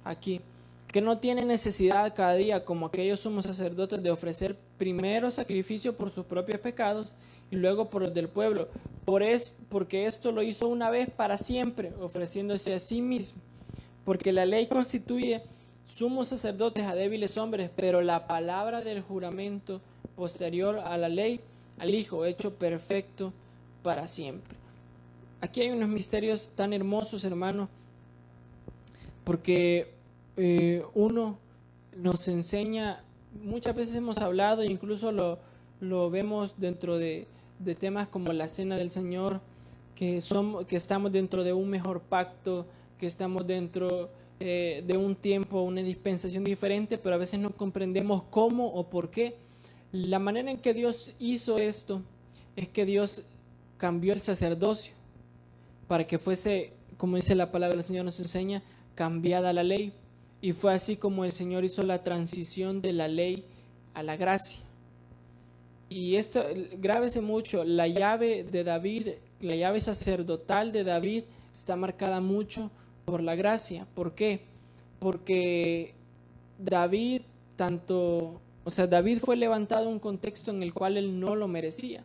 aquí. Que no tiene necesidad cada día, como aquellos sumos sacerdotes, de ofrecer primero sacrificio por sus propios pecados y luego por los del pueblo. Porque esto lo hizo una vez para siempre, ofreciéndose a sí mismo. Porque la ley constituye sumos sacerdotes a débiles hombres, pero la palabra del juramento posterior a la ley, al Hijo, hecho perfecto para siempre. Aquí hay unos misterios tan hermosos, hermano, porque uno nos enseña, muchas veces hemos hablado, incluso lo vemos dentro de temas como la cena del Señor, que estamos dentro de un mejor pacto, que estamos dentro de un tiempo, una dispensación diferente, pero a veces no comprendemos cómo o por qué. La manera en que Dios hizo esto es que Dios cambió el sacerdocio para que fuese como dice la palabra del Señor nos enseña, cambiada la ley. Y fue así como el Señor hizo la transición de la ley a la gracia. Y esto, grábese mucho, la llave de David, la llave sacerdotal de David está marcada mucho por la gracia. ¿Por qué? Porque David David fue levantado en un contexto en el cual él no lo merecía,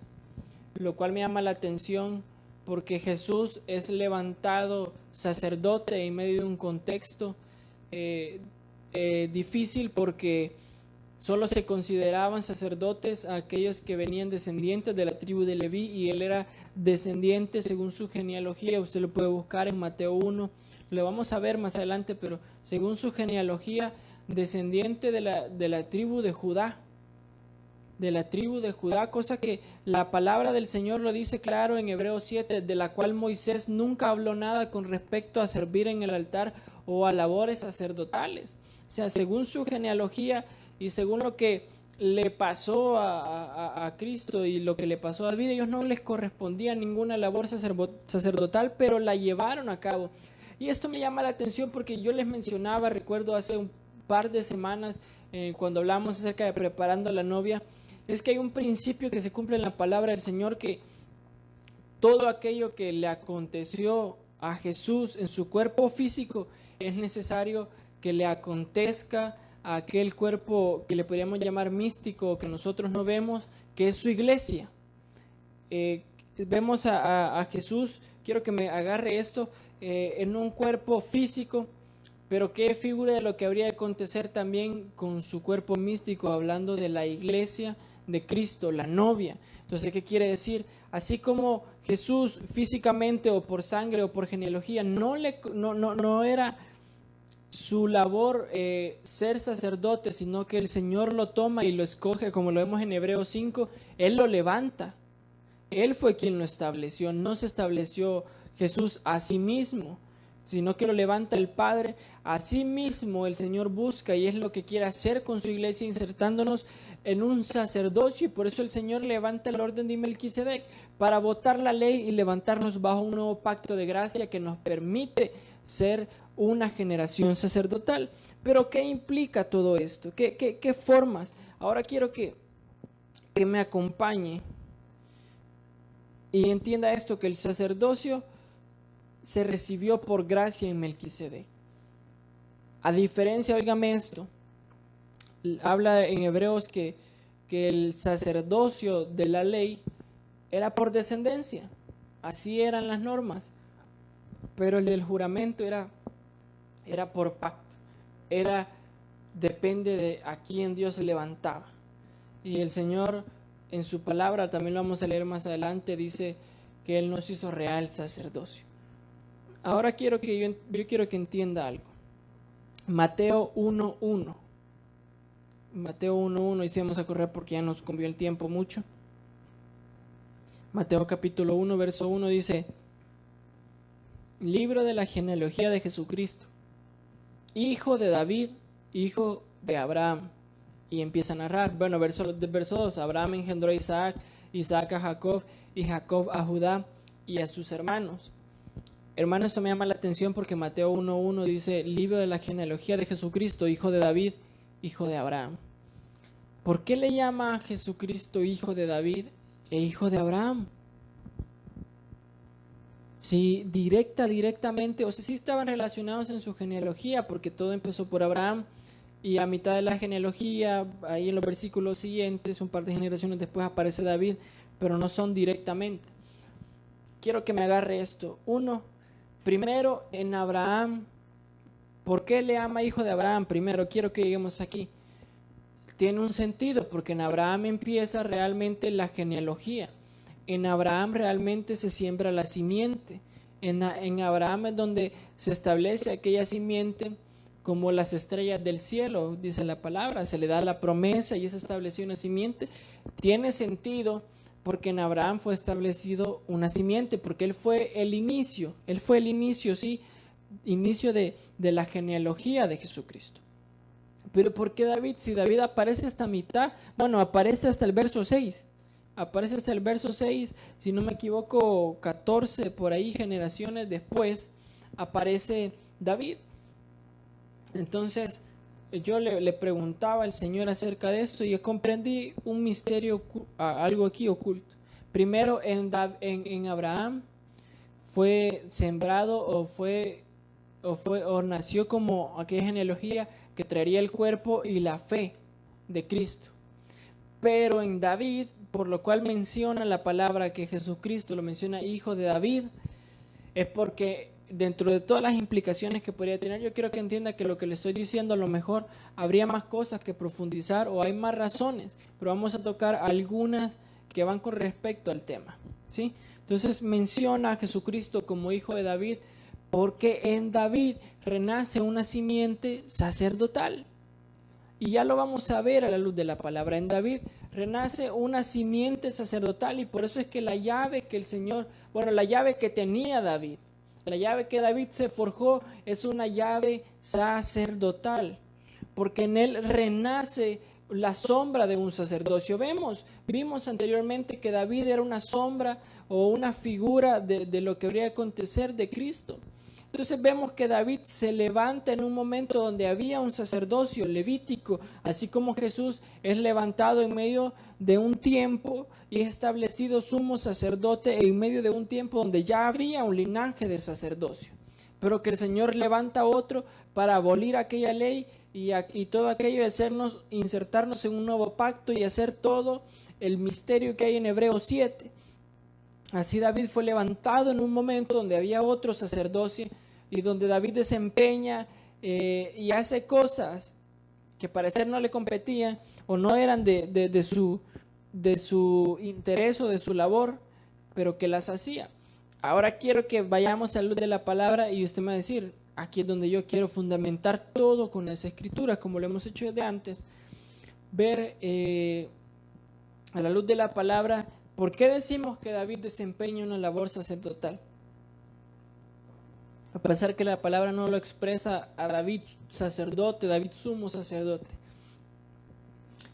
lo cual me llama la atención porque Jesús es levantado sacerdote en medio de un contexto difícil, porque solo se consideraban sacerdotes a aquellos que venían descendientes de la tribu de Leví, y él era descendiente según su genealogía. Usted lo puede buscar en Mateo 1, lo vamos a ver más adelante, pero según su genealogía, descendiente de la tribu de Judá, cosa que la palabra del Señor lo dice claro en Hebreos 7, de la cual Moisés nunca habló nada con respecto a servir en el altar o a labores sacerdotales. O sea, según su genealogía y según lo que le pasó a Cristo y lo que le pasó a David, ellos no les correspondía ninguna labor sacerdotal, pero la llevaron a cabo. Y esto me llama la atención porque yo les mencionaba, recuerdo hace un par de semanas, cuando hablamos acerca de preparando a la novia, es que hay un principio que se cumple en la palabra del Señor, que todo aquello que le aconteció a Jesús en su cuerpo físico es necesario que le acontezca a aquel cuerpo que le podríamos llamar místico, que nosotros no vemos, que es su iglesia. Vemos a Jesús, quiero que me agarre esto, en un cuerpo físico, pero qué figura de lo que habría de acontecer también con su cuerpo místico, hablando de la iglesia de Cristo, la novia. Entonces, ¿qué quiere decir? Así como Jesús físicamente o por sangre o por genealogía no era su labor ser sacerdote, sino que el Señor lo toma y lo escoge, como lo vemos en Hebreos 5, Él lo levanta. Él fue quien lo estableció, no se estableció Jesús a sí mismo, sino que lo levanta el Padre. Así mismo el Señor busca, y es lo que quiere hacer con su iglesia, insertándonos en un sacerdocio, y por eso el Señor levanta el orden de Melquisedec, para botar la ley y levantarnos bajo un nuevo pacto de gracia que nos permite ser una generación sacerdotal. Pero ¿qué implica todo esto? ¿Qué formas? Ahora quiero que me acompañe y entienda esto, que el sacerdocio se recibió por gracia en Melquisedec. A diferencia, óigame esto, habla en Hebreos que el sacerdocio de la ley era por descendencia, así eran las normas, pero el del juramento era por pacto, depende de a quién Dios se levantaba. Y el Señor en su palabra, también lo vamos a leer más adelante, dice que Él nos hizo real sacerdocio. Ahora yo quiero que entienda algo. Mateo 1:1. Mateo 1:1, y si vamos a correr porque ya nos comió el tiempo mucho. Mateo capítulo 1, verso 1 dice: libro de la genealogía de Jesucristo, hijo de David, hijo de Abraham. Y empieza a narrar. Bueno, verso 2, Abraham engendró a Isaac, Isaac a Jacob, y Jacob a Judá y a sus hermanos. Hermano, esto me llama la atención porque Mateo 1:1 dice: libro de la genealogía de Jesucristo, hijo de David, hijo de Abraham. ¿Por qué le llama a Jesucristo hijo de David e hijo de Abraham? Si directamente, o sea, sí estaban relacionados en su genealogía, porque todo empezó por Abraham, y a mitad de la genealogía, ahí en los versículos siguientes, un par de generaciones después, aparece David, pero no son directamente. Quiero que me agarre esto. Primero en Abraham. ¿Por qué le llama hijo de Abraham? Primero quiero que lleguemos aquí. Tiene un sentido, porque en Abraham empieza realmente la genealogía. En Abraham realmente se siembra la simiente. En Abraham es donde se establece aquella simiente como las estrellas del cielo, dice la palabra. Se le da la promesa y es establecida una simiente. Tiene sentido porque en Abraham fue establecido una simiente, porque él fue el inicio, sí, inicio de la genealogía de Jesucristo. Pero ¿por qué David? Si David aparece hasta mitad, bueno, aparece hasta el verso 6, si no me equivoco, 14 por ahí generaciones después, aparece David. Entonces yo le preguntaba al Señor acerca de esto y comprendí un misterio, algo aquí oculto. Primero, en Abraham fue sembrado o nació como aquella genealogía que traería el cuerpo y la fe de Cristo. Pero en David, por lo cual menciona la palabra que Jesucristo lo menciona hijo de David, es porque dentro de todas las implicaciones que podría tener, yo quiero que entienda que lo que le estoy diciendo a lo mejor habría más cosas que profundizar o hay más razones, pero vamos a tocar algunas que van con respecto al tema, ¿sí? Entonces menciona a Jesucristo como hijo de David porque en David renace una simiente sacerdotal. Y ya lo vamos a ver a la luz de la palabra. En David renace una simiente sacerdotal y por eso es que la llave que el Señor, la llave que tenía David, la llave que David se forjó es una llave sacerdotal, porque en él renace la sombra de un sacerdocio. Vimos anteriormente que David era una sombra o una figura de lo que habría de acontecer de Cristo. Entonces vemos que David se levanta en un momento donde había un sacerdocio levítico, así como Jesús es levantado en medio de un tiempo y es establecido sumo sacerdote en medio de un tiempo donde ya había un linaje de sacerdocio, pero que el Señor levanta otro para abolir aquella ley y todo aquello de hacernos, insertarnos en un nuevo pacto y hacer todo el misterio que hay en Hebreos 7. Así David fue levantado en un momento donde había otro sacerdocio y donde David desempeña y hace cosas que parecer no le competían o no eran de su interés o de su labor, pero que las hacía. Ahora quiero que vayamos a la luz de la palabra y usted me va a decir, aquí es donde yo quiero fundamentar todo con las escrituras, como lo hemos hecho desde antes, ver a la luz de la palabra. ¿Por qué decimos que David desempeña una labor sacerdotal? A pesar que la palabra no lo expresa a David sacerdote, David sumo sacerdote,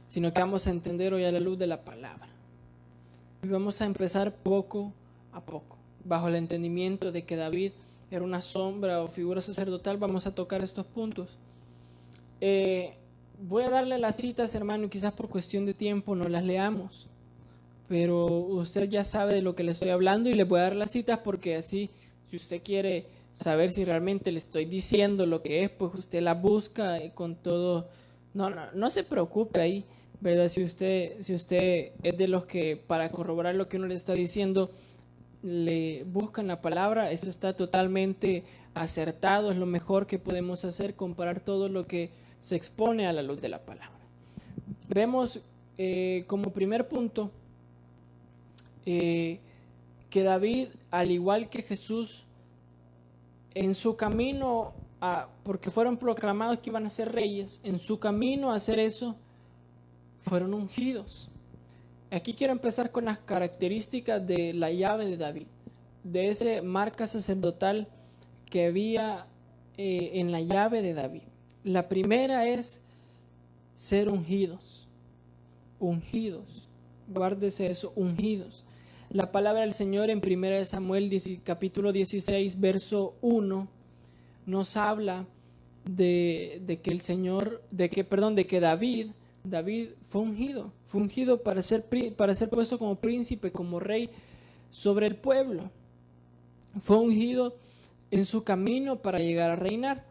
sino que vamos a entender hoy a la luz de la palabra. Y vamos a empezar poco a poco, bajo el entendimiento de que David era una sombra o figura sacerdotal. Vamos a tocar estos puntos. Voy a darle las citas, hermano, y quizás por cuestión de tiempo no las leamos, pero usted ya sabe de lo que le estoy hablando y le voy a dar las citas porque así, si usted quiere saber si realmente le estoy diciendo lo que es, pues usted la busca con todo. No se preocupe ahí, ¿verdad? Si usted es de los que para corroborar lo que uno le está diciendo le buscan la palabra, eso está totalmente acertado, es lo mejor que podemos hacer, comparar todo lo que se expone a la luz de la palabra. Vemos como primer punto que David, al igual que Jesús, en su camino, porque fueron proclamados que iban a ser reyes, en su camino a hacer eso, fueron ungidos. Aquí quiero empezar con las características de la llave de David, de ese marca sacerdotal que había en la llave de David. La primera es ser ungidos. Ungidos. Guárdese eso, ungidos. La palabra del Señor en 1 Samuel capítulo 16, verso 1, nos habla de que David fue ungido para ser puesto como príncipe, como rey sobre el pueblo. Fue ungido en su camino para llegar a reinar.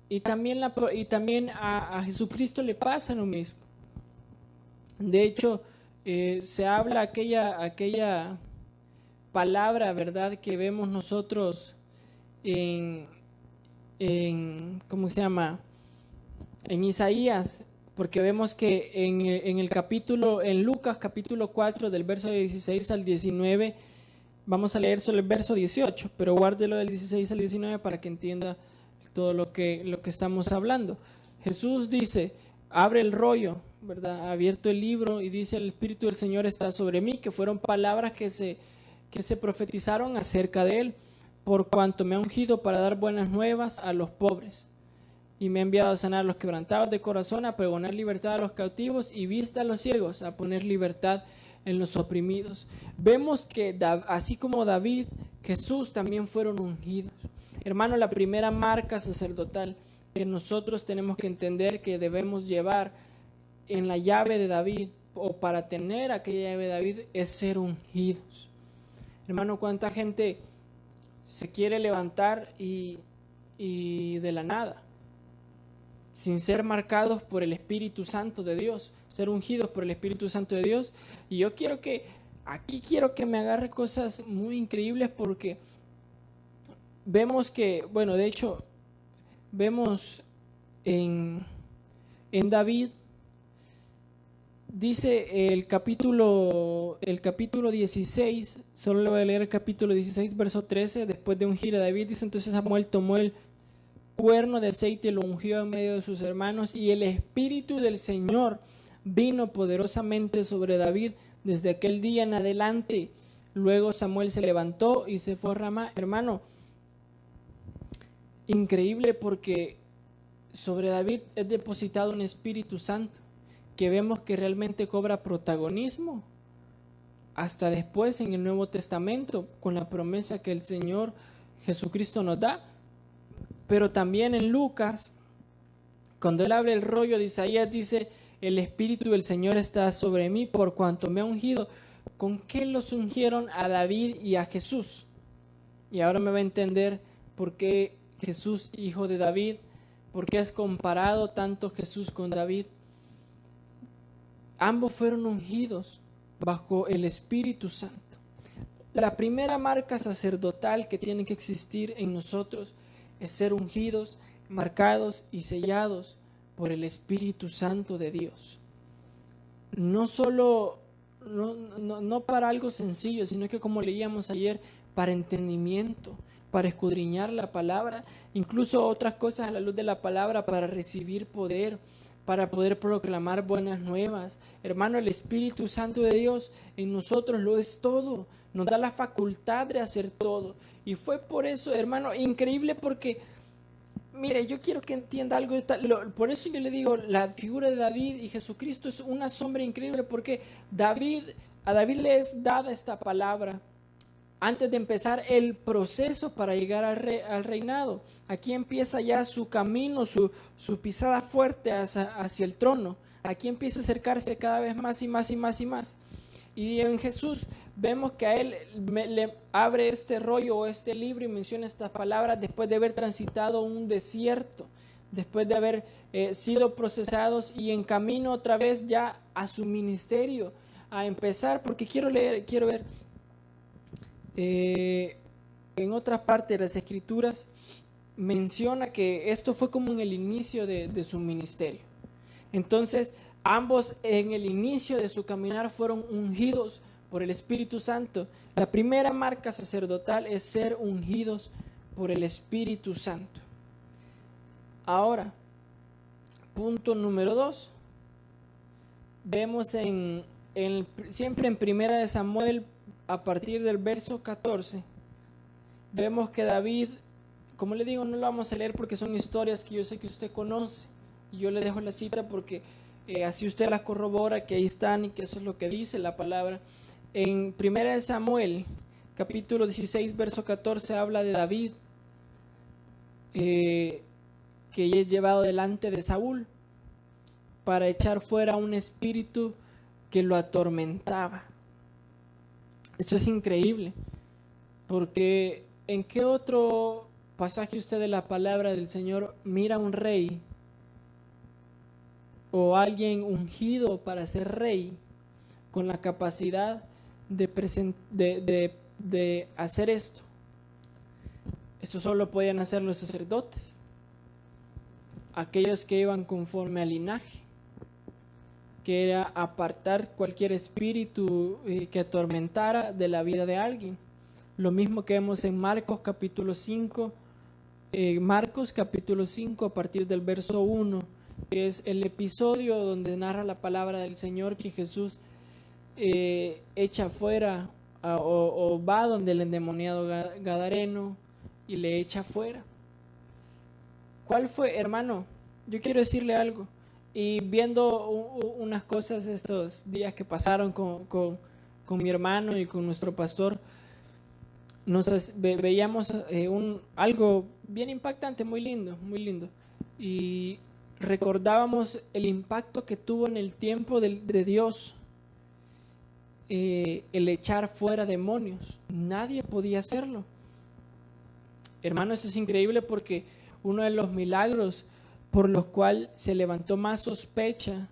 Y también a Jesucristo le pasa lo mismo. De hecho, se habla aquella palabra, ¿verdad?, que vemos nosotros ¿cómo se llama? En Isaías, porque vemos que en Lucas capítulo 4 del verso 16 al 19, vamos a leer solo el verso 18, pero guárdelo del 16 al 19 para que entienda todo lo que estamos hablando. Jesús dice, abre el rollo, ¿verdad?, ha abierto el libro y dice, el Espíritu del Señor está sobre mí, que fueron palabras que se profetizaron acerca de él, por cuanto me ha ungido para dar buenas nuevas a los pobres, y me ha enviado a sanar a los quebrantados de corazón, a pregonar libertad a los cautivos y vista a los ciegos, a poner libertad en los oprimidos. Vemos que así como David, Jesús también fueron ungidos. Hermano, la primera marca sacerdotal que nosotros tenemos que entender que debemos llevar en la llave de David, o para tener aquella llave de David, es ser ungidos. Hermano, ¿cuánta gente se quiere levantar y de la nada, sin ser marcados por el Espíritu Santo de Dios, ser ungidos por el Espíritu Santo de Dios? Y yo quiero que me agarre cosas muy increíbles, porque vemos que, bueno, de hecho, vemos en David, dice el capítulo 16, solo le voy a leer el capítulo 16, verso 13, después de ungir a David, dice: entonces Samuel tomó el cuerno de aceite y lo ungió en medio de sus hermanos, y el Espíritu del Señor vino poderosamente sobre David desde aquel día en adelante. Luego Samuel se levantó y se fue a Ramá. Hermano, increíble, porque sobre David es depositado un Espíritu Santo que vemos que realmente cobra protagonismo hasta después en el Nuevo Testamento, con la promesa que el Señor Jesucristo nos da. Pero también en Lucas, cuando él abre el rollo de Isaías, dice: el Espíritu del Señor está sobre mí, por cuanto me ha ungido. ¿Con qué los ungieron a David y a Jesús? Y ahora me va a entender por qué Jesús, hijo de David, por qué es comparado tanto Jesús con David. Ambos fueron ungidos bajo el Espíritu Santo. La primera marca sacerdotal que tiene que existir en nosotros es ser ungidos, marcados y sellados por el Espíritu Santo de Dios. No solo, no para algo sencillo, sino que, como leíamos ayer, para entendimiento, para escudriñar la palabra, incluso otras cosas a la luz de la palabra, para recibir poder, para poder proclamar buenas nuevas. Hermano, el Espíritu Santo de Dios en nosotros lo es todo, nos da la facultad de hacer todo. Y fue por eso, hermano, increíble, porque mire, yo quiero que entienda algo. Por eso yo le digo, la figura de David y Jesucristo es una sombra increíble, porque a David le es dada esta palabra antes de empezar el proceso para llegar al reinado. Aquí empieza ya su camino, su pisada fuerte hacia el trono. Aquí empieza a acercarse cada vez más y más y más y más. Y en Jesús vemos que a él le abre este rollo o este libro y menciona estas palabras después de haber transitado un desierto, después de haber sido procesados y en camino otra vez ya a su ministerio, a empezar, porque quiero ver en otra parte de las Escrituras menciona que esto fue como en el inicio de su ministerio. Entonces, ambos en el inicio de su caminar fueron ungidos por el Espíritu Santo. La primera marca sacerdotal es ser ungidos por el Espíritu Santo. Ahora, punto número 2. Vemos siempre en Primera de Samuel, a partir del verso 14, vemos que David, como le digo, no lo vamos a leer porque son historias que yo sé que usted conoce. Y yo le dejo la cita porque así usted las corrobora, que ahí están y que eso es lo que dice la palabra. En 1 Samuel, capítulo 16, verso 14, habla de David, que es llevado delante de Saúl para echar fuera un espíritu que lo atormentaba. Esto es increíble, porque ¿en qué otro pasaje usted de la palabra del Señor mira a un rey o alguien ungido para ser rey con la capacidad de hacer esto? Esto solo podían hacer los sacerdotes, aquellos que iban conforme al linaje, que era apartar cualquier espíritu que atormentara de la vida de alguien. Lo mismo que vemos en Marcos capítulo 5, a partir del verso 1, que es el episodio donde narra la palabra del Señor, que Jesús echa fuera o va donde el endemoniado gadareno y le echa fuera. ¿Cuál fue, hermano? Yo quiero decirle algo. Y viendo unas cosas estos días que pasaron con mi hermano y con nuestro pastor, veíamos algo bien impactante, muy lindo, muy lindo. Y recordábamos el impacto que tuvo en el tiempo de Dios el echar fuera demonios. Nadie podía hacerlo. Hermano, eso es increíble porque uno de los milagros por los cuales se levantó más sospecha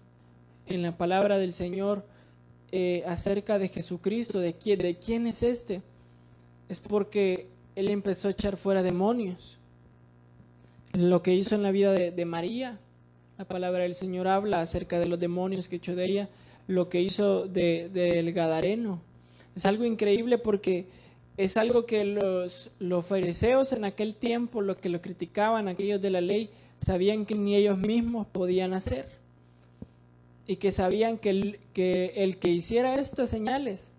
en la palabra del Señor acerca de Jesucristo, de quién es este, es porque Él empezó a echar fuera demonios. Lo que hizo en la vida de María, la palabra del Señor habla acerca de los demonios que echó de ella, lo que hizo del Gadareno. Es algo increíble porque es algo que los fariseos en aquel tiempo, lo que lo criticaban, aquellos de la ley, sabían que ni ellos mismos podían hacer. Y que sabían que el que hiciera estas señales,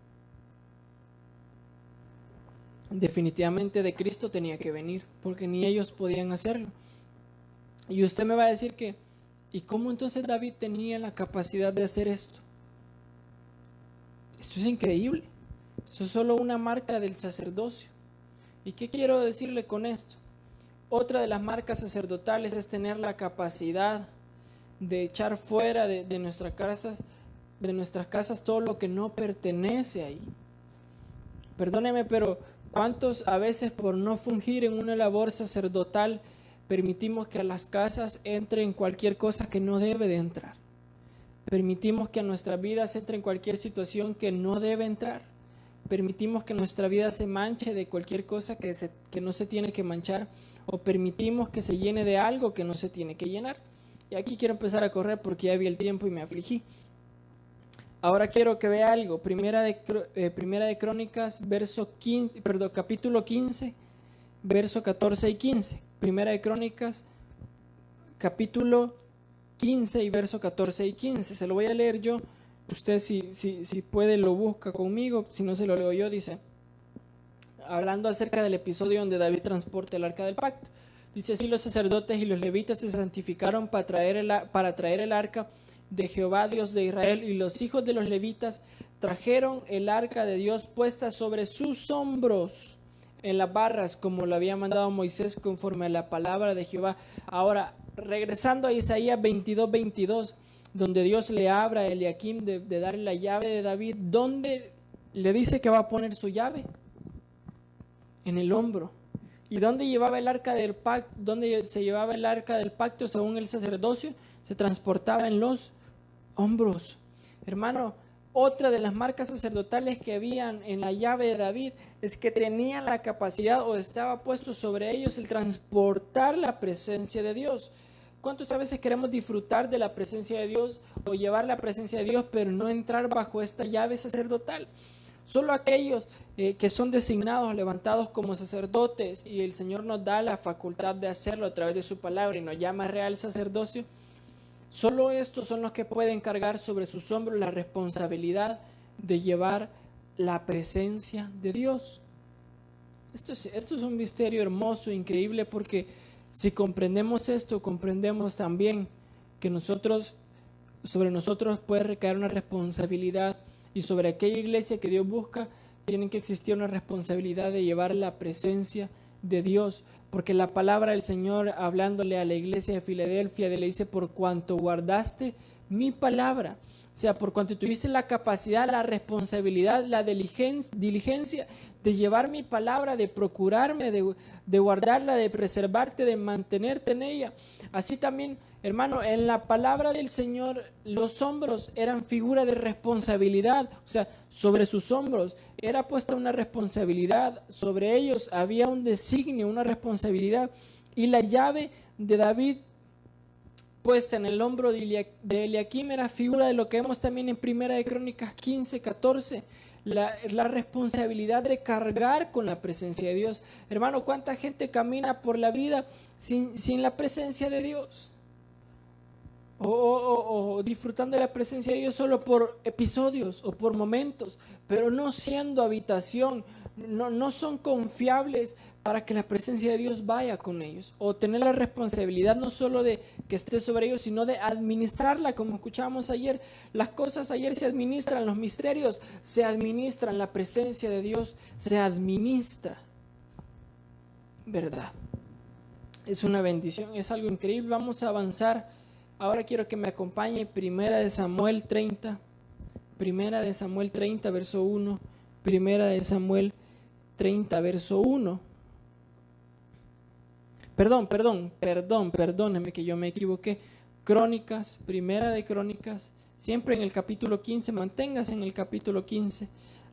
definitivamente de Cristo tenía que venir, porque ni ellos podían hacerlo. Y usted me va a decir que, ¿y cómo entonces David tenía la capacidad de hacer esto? Esto es increíble. Eso es solo una marca del sacerdocio. ¿Y qué quiero decirle con esto? Otra de las marcas sacerdotales es tener la capacidad de echar fuera de nuestras casas todo lo que no pertenece ahí. Perdóneme, pero ¿cuántos a veces por no fungir en una labor sacerdotal permitimos que a las casas entre cualquier cosa que no debe de entrar? Permitimos que a nuestras vidas entre en cualquier situación que no debe entrar. Permitimos que nuestra vida se manche de cualquier cosa que no se tiene que manchar, o permitimos que se llene de algo que no se tiene que llenar. Y aquí quiero empezar a correr porque ya vi el tiempo y me afligí. Ahora quiero que vea algo. Primera de Crónicas, capítulo 15, verso 14 y 15. Primera de Crónicas, capítulo 15 y verso 14 y 15. Se lo voy a leer yo. Usted si puede lo busca conmigo, si no se lo leo yo. Dice, hablando acerca del episodio donde David transporta el arca del pacto. Dice así: los sacerdotes y los levitas se santificaron para traer el arca de Jehová, Dios de Israel, y los hijos de los levitas trajeron el arca de Dios puesta sobre sus hombros en las barras, como lo había mandado Moisés conforme a la palabra de Jehová. Ahora, regresando a Isaías 22, donde Dios le habla a Eliakim de darle la llave de David, ¿dónde le dice que va a poner su llave? En el hombro. ¿Y dónde llevaba el arca del pacto? ¿Dónde se llevaba el arca del pacto según el sacerdocio? Se transportaba en los hombros. Hermano, otra de las marcas sacerdotales que habían en la llave de David es que tenían la capacidad, o estaba puesto sobre ellos, el transportar la presencia de Dios. ¿Cuántos a veces queremos disfrutar de la presencia de Dios o llevar la presencia de Dios, pero no entrar bajo esta llave sacerdotal? Solo aquellos que son designados, levantados como sacerdotes, y el Señor nos da la facultad de hacerlo a través de su palabra y nos llama real sacerdocio, solo estos son los que pueden cargar sobre sus hombros la responsabilidad de llevar la presencia de Dios. Esto es un misterio hermoso, increíble, porque si comprendemos esto, comprendemos también que sobre nosotros puede recaer una responsabilidad, y sobre aquella iglesia que Dios busca tiene que existir una responsabilidad de llevar la presencia de Dios, porque la palabra del Señor, hablándole a la iglesia de Filadelfia, le dice: por cuanto guardaste mi palabra, o sea, por cuanto tuviste la capacidad, la responsabilidad, la diligencia de llevar mi palabra, de procurarme, de guardarla, de preservarte, de mantenerte en ella. Así también, hermano, en la palabra del Señor, los hombros eran figura de responsabilidad. O sea, sobre sus hombros era puesta una responsabilidad, sobre ellos había un designio, una responsabilidad. Y la llave de David puesta en el hombro de Eliakim era figura de lo que vemos también en Primera de Crónicas 15, 14. La responsabilidad de cargar con la presencia de Dios. Hermano, ¿cuánta gente camina por la vida sin la presencia de Dios? O disfrutando de la presencia de Dios solo por episodios o por momentos, pero no siendo habitación, no son confiables para que la presencia de Dios vaya con ellos, o tener la responsabilidad no solo de que esté sobre ellos, sino de administrarla, como escuchábamos ayer. Las cosas ayer se administran, los misterios se administran, la presencia de Dios se administra, ¿verdad? Es una bendición, es algo increíble. Vamos a avanzar. Ahora quiero que me acompañe Primera de Samuel 30, verso 1, Primera de Samuel 30, verso 1. Perdóneme que yo me equivoqué. Crónicas, Primera de Crónicas, siempre en el capítulo 15, manténgase en el capítulo 15.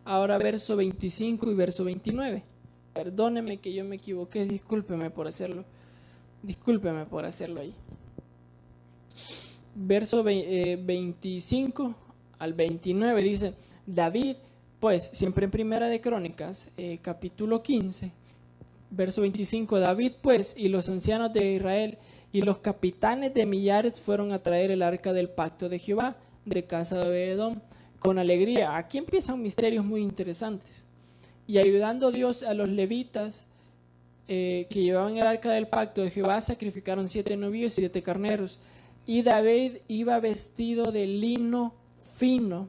Ahora verso 25 y verso 29. Perdóneme que yo me equivoqué, discúlpeme por hacerlo ahí. Verso 25 al 29 dice: David, pues, siempre en Primera de Crónicas, capítulo 15, verso 25, David, pues, y los ancianos de Israel y los capitanes de millares fueron a traer el arca del pacto de Jehová de casa de Obed-edom con alegría. Aquí empiezan misterios muy interesantes. Y ayudando Dios a los levitas que llevaban el arca del pacto de Jehová, sacrificaron 7 novillos y 7 carneros. Y David iba vestido de lino fino,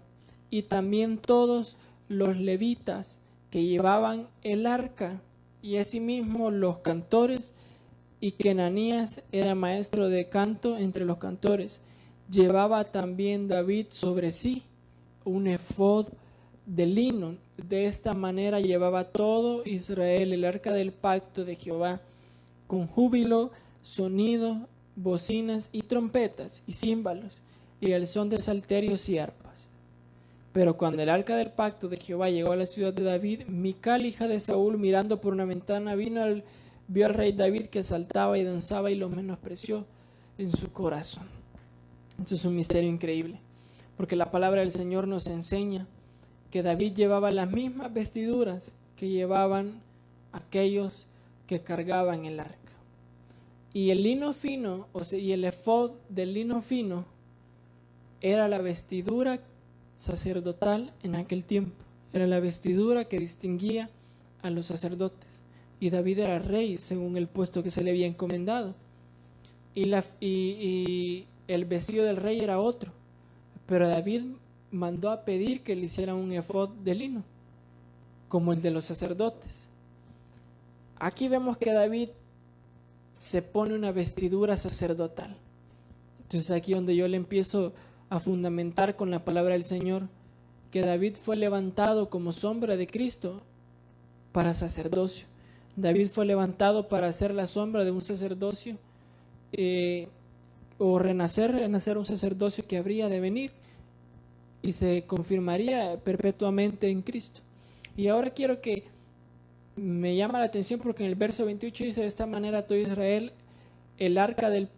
y también todos los levitas que llevaban el arca, y asimismo los cantores, y que Ananías era maestro de canto entre los cantores. Llevaba también David sobre sí un efod de lino. De esta manera llevaba todo Israel el arca del pacto de Jehová, con júbilo, sonido, bocinas y trompetas y címbalos, y el son de salterios y arpas. Pero cuando el arca del pacto de Jehová llegó a la ciudad de David, Mical, hija de Saúl, mirando por una ventana, vio al rey David que saltaba y danzaba, y lo menospreció en su corazón. Esto es un misterio increíble, porque la palabra del Señor nos enseña que David llevaba las mismas vestiduras que llevaban aquellos que cargaban el arca. Y el lino fino, y el efod del lino fino, era la vestidura sacerdotal en aquel tiempo. Era la vestidura que distinguía a los sacerdotes. Y David era rey según el puesto que se le había encomendado. Y el vestido del rey era otro. Pero David mandó a pedir que le hicieran un efod de lino, como el de los sacerdotes. Aquí vemos que David se pone una vestidura sacerdotal. Entonces aquí donde yo le empiezo a fundamentar con la palabra del Señor, que David fue levantado como sombra de Cristo para sacerdocio. David fue levantado para ser la sombra de un sacerdocio, o renacer un sacerdocio que habría de venir y se confirmaría perpetuamente en Cristo. Y ahora quiero que me llama la atención porque en el verso 28 dice: de esta manera todo Israel el arca de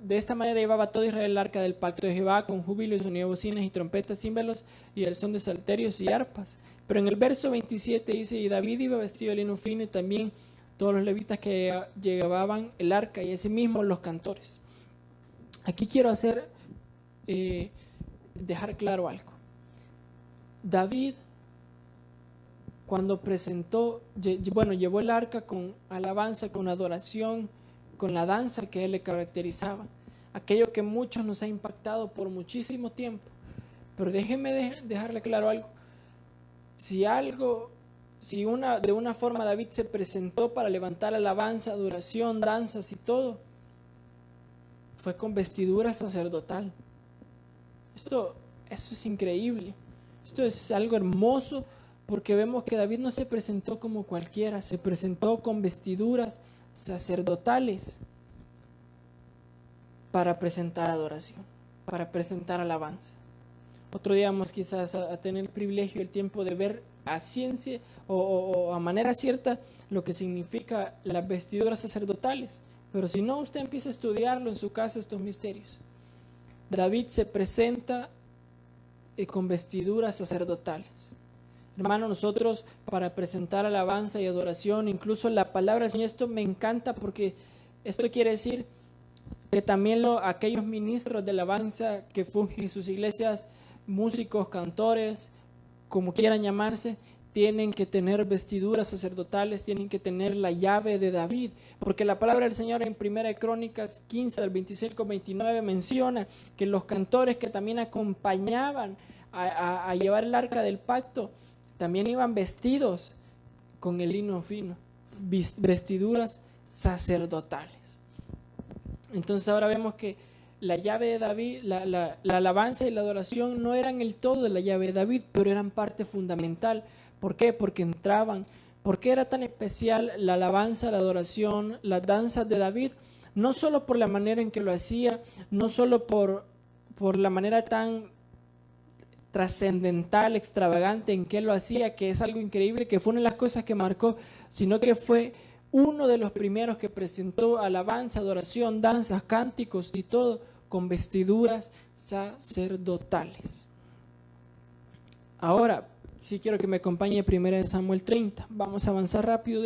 esta manera llevaba todo Israel el arca del pacto de Jehová, con júbilo y sonido de bocinas y trompetas, címbalos y el son de salterios y arpas. Pero en el verso 27 dice: y David iba vestido de lino fino, y también todos los levitas que llevaban el arca, y asimismo los cantores. Aquí quiero dejar claro algo. David, cuando llevó el arca con alabanza, con adoración, con la danza que él le caracterizaba, aquello que muchos nos ha impactado por muchísimo tiempo. Pero déjeme dejarle claro algo. De una forma David se presentó para levantar alabanza, adoración, danzas y todo, fue con vestidura sacerdotal. Eso es increíble. Esto es algo hermoso, porque vemos que David no se presentó como cualquiera, se presentó con vestiduras sacerdotales para presentar adoración, para presentar alabanza. Otro día vamos quizás a tener el privilegio, el tiempo de ver a ciencia o a manera cierta lo que significa las vestiduras sacerdotales. Pero si no, usted empieza a estudiarlo en su casa, estos misterios. David se presenta con vestiduras sacerdotales. Hermano, nosotros para presentar alabanza y adoración, incluso la palabra del Señor, esto me encanta porque esto quiere decir que también aquellos ministros de alabanza que fungen en sus iglesias, músicos, cantores, como quieran llamarse, tienen que tener vestiduras sacerdotales, tienen que tener la llave de David, porque la palabra del Señor en 1 Crónicas 15, del 25 al 29, menciona que los cantores que también acompañaban a llevar el arca del pacto, también iban vestidos con el lino fino, vestiduras sacerdotales. Entonces ahora vemos que la llave de David, la alabanza y la adoración no eran el todo de la llave de David, pero eran parte fundamental. ¿Por qué? Porque entraban. ¿Por qué era tan especial la alabanza, la adoración, las danzas de David? No solo por la manera en que lo hacía, no solo por la manera tan trascendental, extravagante en que lo hacía, que es algo increíble, que fue una de las cosas que marcó, sino que fue uno de los primeros que presentó alabanza, adoración, danzas, cánticos y todo con vestiduras sacerdotales. Ahora, sí quiero que me acompañe 1 Samuel 30. Vamos a avanzar rápido,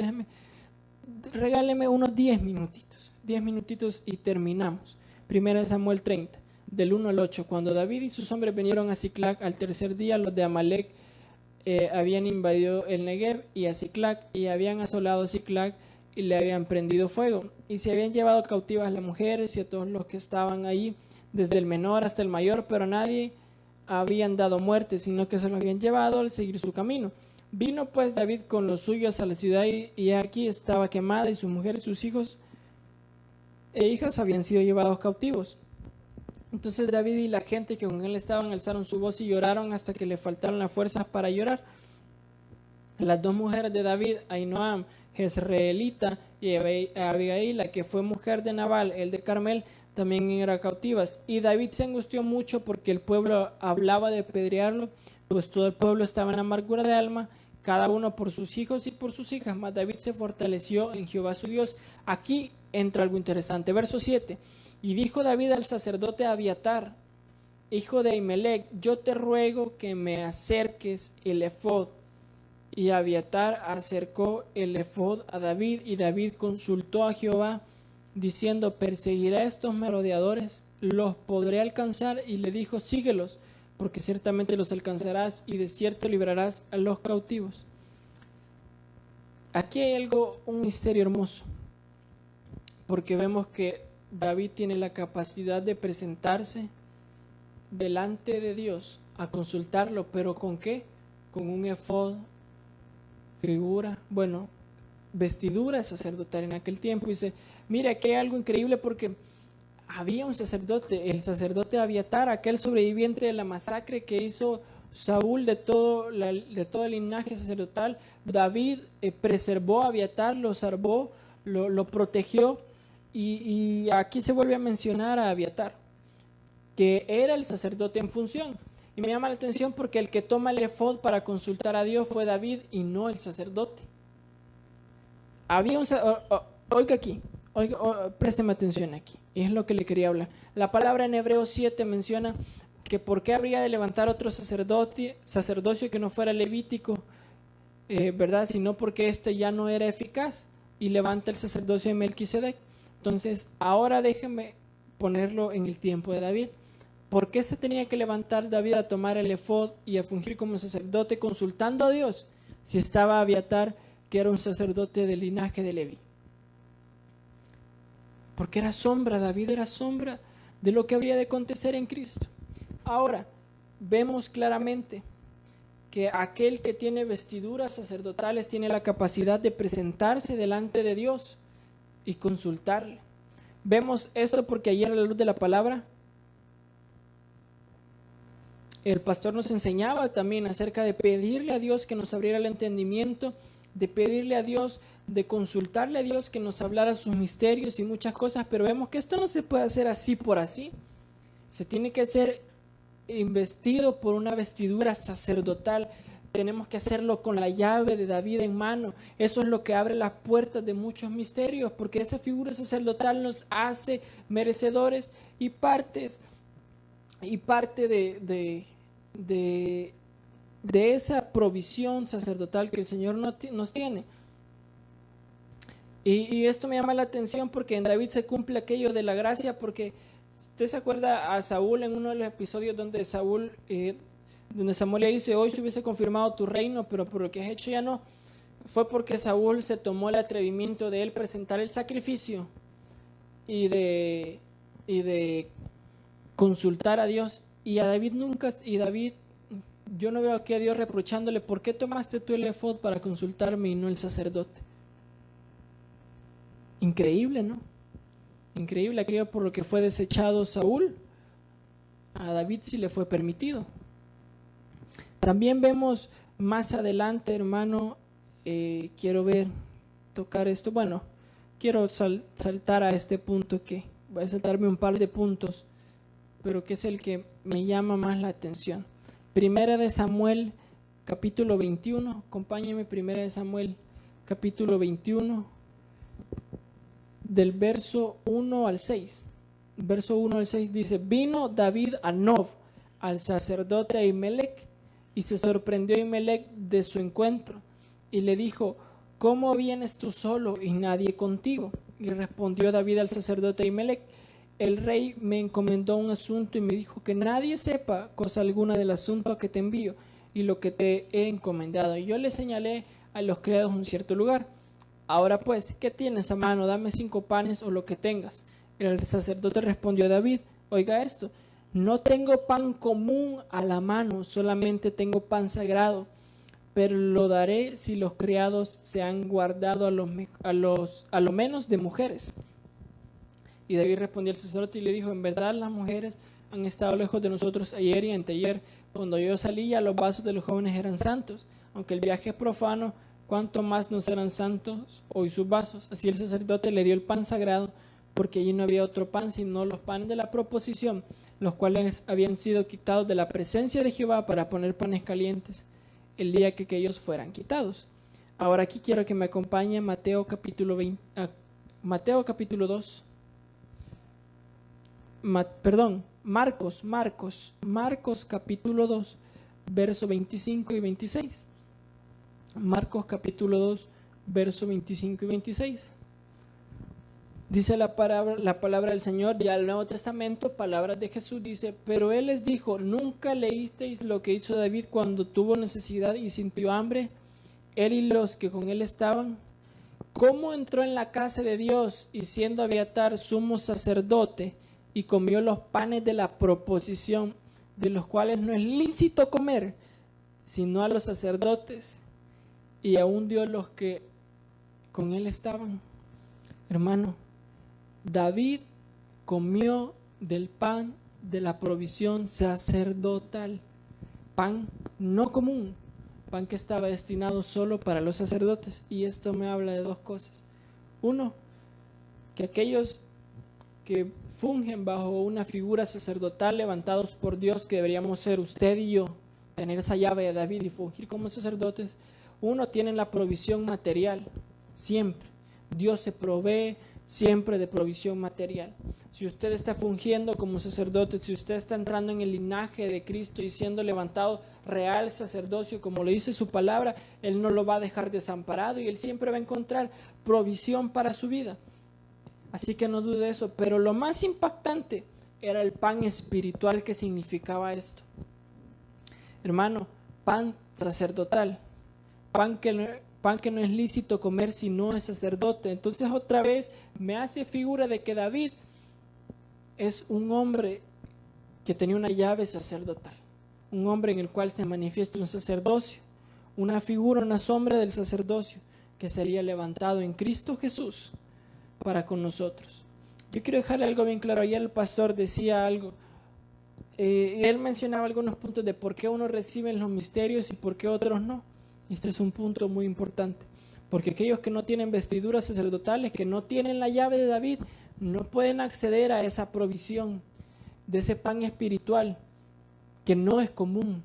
regáleme unos 10 minutitos y terminamos. 1 Samuel 30, del 1 al 8. Cuando David y sus hombres vinieron a Siclag al tercer día, los de Amalec habían invadido el Negev y a Siclag, y habían asolado Siclag y le habían prendido fuego, y se habían llevado cautivas a las mujeres y a todos los que estaban ahí, desde el menor hasta el mayor, pero nadie habían dado muerte, sino que se lo habían llevado al seguir su camino. Vino pues David con los suyos a la ciudad, y aquí estaba quemada, y sus mujeres, sus hijos e hijas habían sido llevados cautivos. Entonces David y la gente que con él estaban alzaron su voz y lloraron hasta que le faltaron las fuerzas para llorar. Las dos mujeres de David, Ahinoam, Jezreelita, y Abigail, la que fue mujer de Nabal, el de Carmel, también eran cautivas. Y David se angustió mucho porque el pueblo hablaba de apedrearlo, pues todo el pueblo estaba en amargura de alma, cada uno por sus hijos y por sus hijas. Mas David se fortaleció en Jehová su Dios. Aquí entra algo interesante. Verso 7. Y dijo David al sacerdote Abiatar, hijo de Ahimelech: yo te ruego que me acerques el efod. Y Abiatar acercó el efod a David, y David consultó a Jehová, diciendo: ¿perseguiré a estos merodeadores? ¿Los podré alcanzar? Y le dijo: síguelos, porque ciertamente los alcanzarás, y de cierto librarás a los cautivos. Aquí hay un misterio hermoso, porque vemos que David tiene la capacidad de presentarse delante de Dios a consultarlo, pero ¿con qué? Con un efod, figura, vestidura sacerdotal en aquel tiempo. Dice, mira, aquí hay algo increíble, porque había un sacerdote, el sacerdote Abiatar, aquel sobreviviente de la masacre que hizo Saúl de todo el linaje sacerdotal. David preservó a Abiatar, lo salvó, lo protegió, y aquí se vuelve a mencionar a Abiatar, que era el sacerdote en función. Y me llama la atención porque el que toma el efod para consultar a Dios fue David y no el sacerdote. Había oiga aquí, présteme atención aquí, es lo que le quería hablar. La palabra en Hebreos 7 menciona que por qué habría de levantar otro sacerdocio que no fuera levítico, ¿verdad? Sino porque este ya no era eficaz, y levanta el sacerdocio de Melquisedec. Entonces, ahora déjenme ponerlo en el tiempo de David. ¿Por qué se tenía que levantar David a tomar el efod y a fungir como sacerdote consultando a Dios, si estaba Abiatar, que era un sacerdote del linaje de Leví? Porque era sombra, David era sombra de lo que habría de acontecer en Cristo. Ahora, vemos claramente que aquel que tiene vestiduras sacerdotales tiene la capacidad de presentarse delante de Dios y consultarle. Vemos esto porque ayer, a la luz de la palabra, el pastor nos enseñaba también acerca de pedirle a Dios que nos abriera el entendimiento, de pedirle a Dios, de consultarle a Dios que nos hablara sus misterios y muchas cosas, pero vemos que esto no se puede hacer así por así. Se tiene que ser investido por una vestidura sacerdotal. Tenemos que hacerlo con la llave de David en mano. Eso es lo que abre las puertas de muchos misterios, porque esa figura sacerdotal nos hace merecedores y parte de esa provisión sacerdotal que el Señor nos tiene. Y esto me llama la atención porque en David se cumple aquello de la gracia, porque usted se acuerda a Saúl en uno de los episodios donde Saúl donde Samuel le dice, hoy se hubiese confirmado tu reino, pero por lo que has hecho ya no, fue porque Saúl se tomó el atrevimiento de él presentar el sacrificio y de consultar a Dios. Y a David nunca, yo no veo aquí a Dios reprochándole, ¿por qué tomaste tú el efod para consultarme y no el sacerdote? Increíble, ¿no? Increíble aquello por lo que fue desechado Saúl. A David sí le fue permitido. También vemos más adelante, hermano, tocar esto. Bueno, quiero saltar a este punto que voy a saltarme un par de puntos, pero que es el que me llama más la atención. Primera de Samuel, capítulo 21. Acompáñeme, Primera de Samuel, capítulo 21, del verso 1 al 6. Verso 1 al 6 dice, vino David a Nob, al sacerdote Ahimelech, y se sorprendió Ahimelech de su encuentro, y le dijo, ¿cómo vienes tú solo y nadie contigo? Y respondió David al sacerdote Ahimelech, el rey me encomendó un asunto y me dijo que nadie sepa cosa alguna del asunto a que te envío y lo que te he encomendado. Y yo le señalé a los criados un cierto lugar. Ahora pues, ¿qué tienes a mano? Dame 5 panes o lo que tengas. El sacerdote respondió a David, oiga esto, no tengo pan común a la mano, solamente tengo pan sagrado, pero lo daré si los criados se han guardado a lo menos de mujeres. Y David respondió al sacerdote y le dijo, en verdad las mujeres han estado lejos de nosotros ayer y anteayer. Cuando yo salía, los vasos de los jóvenes eran santos. Aunque el viaje es profano, ¿cuánto más no serán santos hoy sus vasos? Así el sacerdote le dio el pan sagrado, porque allí no había otro pan sino los panes de la proposición, los cuales habían sido quitados de la presencia de Jehová para poner panes calientes el día que ellos fueran quitados. Ahora aquí quiero que me acompañe Mateo capítulo 2. Marcos capítulo 2, verso 25 y 26. Marcos capítulo 2, verso 25 y 26. Dice la palabra del Señor, ya el Nuevo Testamento, palabras de Jesús, dice, pero Él les dijo, ¿nunca leísteis lo que hizo David cuando tuvo necesidad y sintió hambre? Él y los que con él estaban. ¿Cómo entró en la casa de Dios y siendo Abiatar sumo sacerdote y comió los panes de la proposición, de los cuales no es lícito comer, sino a los sacerdotes, y aún dio los que con él estaban? Hermano, David comió del pan de la provisión sacerdotal, pan no común, pan que estaba destinado solo para los sacerdotes. Y esto me habla de dos cosas. Uno, que aquellos que fungen bajo una figura sacerdotal levantados por Dios, que deberíamos ser usted y yo, tener esa llave de David y fungir como sacerdotes, uno, tienen la provisión material, siempre. Dios se provee siempre de provisión material. Si usted está fungiendo como sacerdote, si usted está entrando en el linaje de Cristo y siendo levantado real sacerdocio, como lo dice su palabra, Él no lo va a dejar desamparado y Él siempre va a encontrar provisión para su vida. Así que no dude de eso. Pero lo más impactante era el pan espiritual que significaba esto. Hermano, pan sacerdotal, pan que no es lícito comer si no es sacerdote. Entonces otra vez me hace figura de que David es un hombre que tenía una llave sacerdotal, un hombre en el cual se manifiesta un sacerdocio, una figura, una sombra del sacerdocio que sería levantado en Cristo Jesús para con nosotros. Yo quiero dejarle algo bien claro. Ayer el pastor decía algo, él mencionaba algunos puntos de por qué unos reciben los misterios y por qué otros no. Este es un punto muy importante, porque aquellos que no tienen vestiduras sacerdotales, que no tienen la llave de David, no pueden acceder a esa provisión de ese pan espiritual que no es común.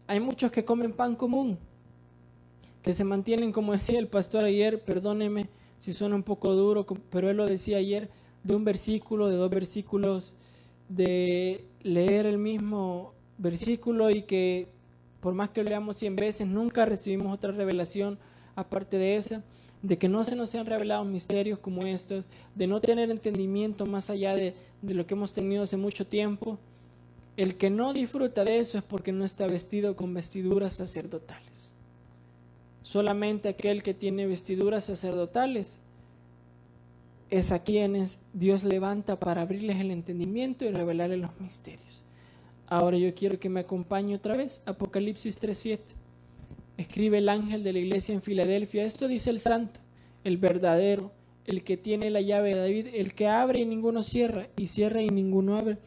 Hay muchos que comen pan común, que se mantienen, como decía el pastor ayer, perdóneme si suena un poco duro, pero él lo decía ayer, de un versículo, de 2 versículos, de leer el mismo versículo y que por más que lo leamos 100 veces, nunca recibimos otra revelación aparte de esa, de que no se nos sean revelados misterios como estos, de no tener entendimiento más allá de lo que hemos tenido hace mucho tiempo. El que no disfruta de eso es porque no está vestido con vestiduras sacerdotales. Solamente aquel que tiene vestiduras sacerdotales es a quienes Dios levanta para abrirles el entendimiento y revelarles los misterios. Ahora yo quiero que me acompañe otra vez, Apocalipsis 3:7. Escribe el ángel de la iglesia en Filadelfia: esto dice el santo, el verdadero, el que tiene la llave de David, el que abre y ninguno cierra, y cierra y ninguno abre.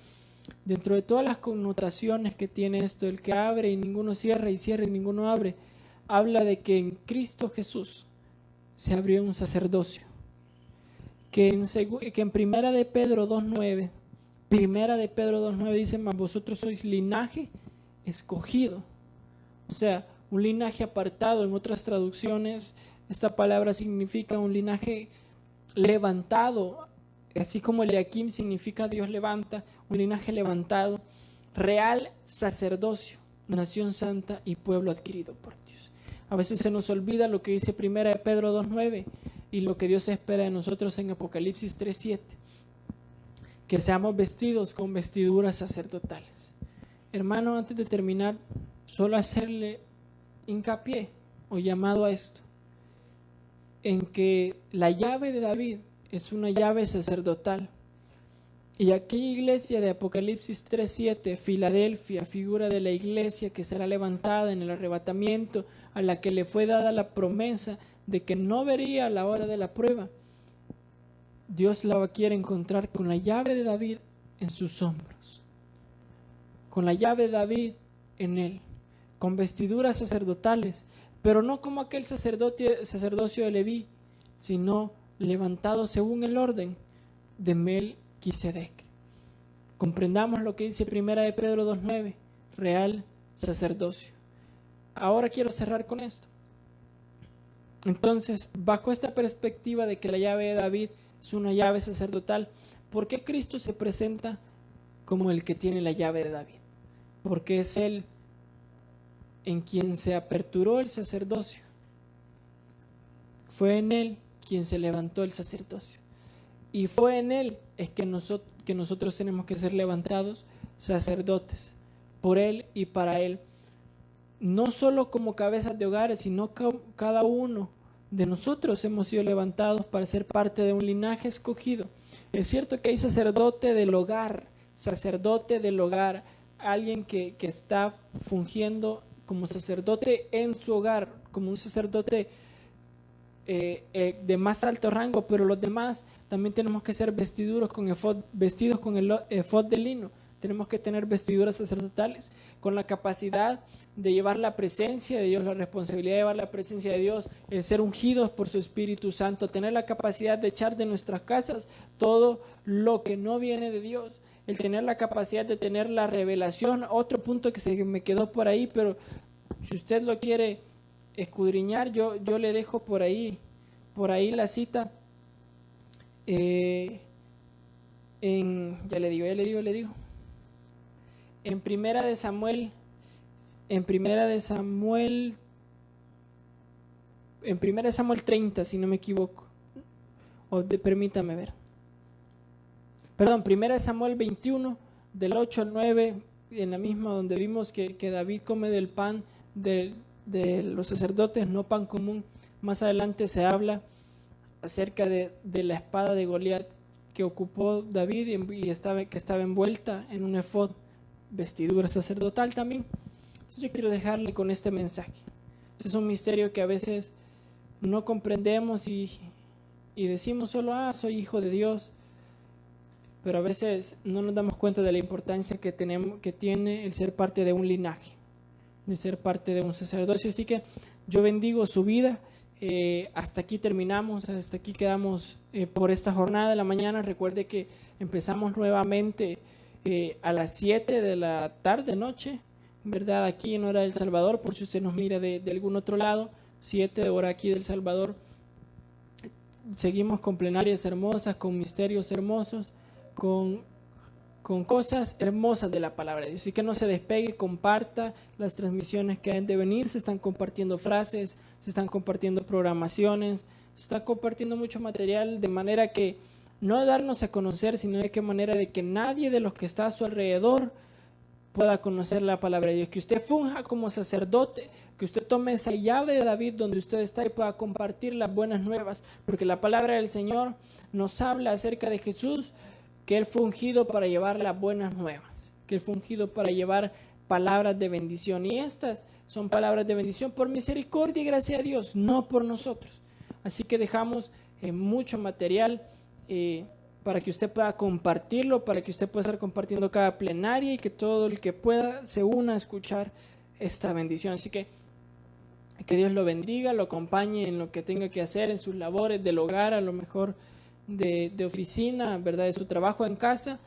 Dentro de todas las connotaciones que tiene esto, el que abre y ninguno cierra, y cierra y ninguno abre, habla de que en Cristo Jesús se abrió un sacerdocio. Que en Primera de Pedro 2:9 dice: mas vosotros sois linaje escogido. O sea, un linaje apartado. En otras traducciones, esta palabra significa un linaje levantado, así como Eliakim significa Dios levanta, un linaje levantado, real sacerdocio, nación santa y pueblo adquirido por Dios. A veces se nos olvida lo que dice Primera de Pedro 2:9 y lo que Dios espera de nosotros en Apocalipsis 3:7, que seamos vestidos con vestiduras sacerdotales. Hermano, antes de terminar, solo hacerle hincapié o llamado a esto, en que la llave de David es una llave sacerdotal. Y aquella iglesia de Apocalipsis 3:7, Filadelfia, figura de la iglesia que será levantada en el arrebatamiento, a la que le fue dada la promesa de que no vería la hora de la prueba. Dios la quiere encontrar con la llave de David en sus hombros, con la llave de David en él, con vestiduras sacerdotales, pero no como aquel sacerdocio de Leví, sino levantado según el orden de Melquisedec. Comprendamos lo que dice Primera de Pedro 2:9, real sacerdocio. Ahora quiero cerrar con esto. Entonces, bajo esta perspectiva de que la llave de David es una llave sacerdotal, ¿por qué Cristo se presenta como el que tiene la llave de David? Porque es Él en quien se aperturó el sacerdocio. Fue en Él quien se levantó el sacerdocio. Y fue en Él es que nosotros tenemos que ser levantados sacerdotes, por Él y para Él. No solo como cabezas de hogares, sino cada uno de nosotros hemos sido levantados para ser parte de un linaje escogido. Es cierto que hay sacerdote del hogar, alguien que está fungiendo como sacerdote en su hogar, como un sacerdote de más alto rango, pero los demás también tenemos que ser vestidos con el efod de lino. Tenemos que tener vestiduras sacerdotales con la capacidad de llevar la presencia de Dios, la responsabilidad de llevar la presencia de Dios, el ser ungidos por su Espíritu Santo, tener la capacidad de echar de nuestras casas todo lo que no viene de Dios, el tener la capacidad de tener la revelación. Otro punto que se me quedó por ahí, pero si usted lo quiere escudriñar, yo le dejo por ahí la cita. Ya le digo. En Primera de Samuel 30, si no me equivoco. Permítame ver. Perdón, Primera de Samuel 21, del 8 al 9, en la misma donde vimos que David come del pan de los sacerdotes, no pan común. Más adelante se habla acerca de la espada de Goliat que ocupó David y que estaba envuelta en un efod, vestidura sacerdotal también. Entonces yo quiero dejarle con este mensaje. Este es un misterio que a veces no comprendemos y decimos solo, soy hijo de Dios, pero a veces no nos damos cuenta de la importancia que tiene el ser parte de un linaje, de ser parte de un sacerdocio. Así que yo bendigo su vida. Hasta aquí terminamos, hasta aquí quedamos por esta jornada de la mañana. Recuerde que empezamos nuevamente a las 7 de la tarde, noche, ¿verdad? Aquí en hora del Salvador, por si usted nos mira de algún otro lado, 7 de hora aquí del Salvador. Seguimos con plenarias hermosas, con misterios hermosos, con cosas hermosas de la palabra de Dios. Así que no se despegue, comparta las transmisiones que han de venir. Se están compartiendo frases, se están compartiendo programaciones, se está compartiendo mucho material, de manera que no darnos a conocer, sino de qué manera de que nadie de los que está a su alrededor pueda conocer la palabra de Dios, que usted funja como sacerdote, que usted tome esa llave de David donde usted está y pueda compartir las buenas nuevas, porque la palabra del Señor nos habla acerca de Jesús, que Él fue ungido para llevar las buenas nuevas, que Él fue ungido para llevar palabras de bendición, y estas son palabras de bendición por misericordia y gracia de Dios, no por nosotros. Así que dejamos mucho material para que usted pueda compartirlo, para que usted pueda estar compartiendo cada plenaria y que todo el que pueda se una a escuchar esta bendición. Así que Dios lo bendiga, lo acompañe en lo que tenga que hacer, en sus labores del hogar, a lo mejor de oficina, ¿verdad?, de su trabajo en casa.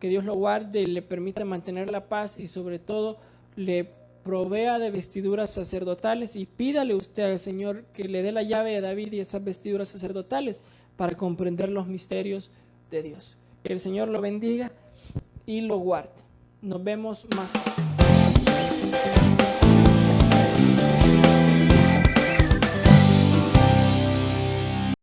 Que Dios lo guarde, le permita mantener la paz y sobre todo le provea de vestiduras sacerdotales, y pídale usted al Señor que le dé la llave de David y esas vestiduras sacerdotales para comprender los misterios de Dios. Que el Señor lo bendiga y lo guarde. Nos vemos más tarde.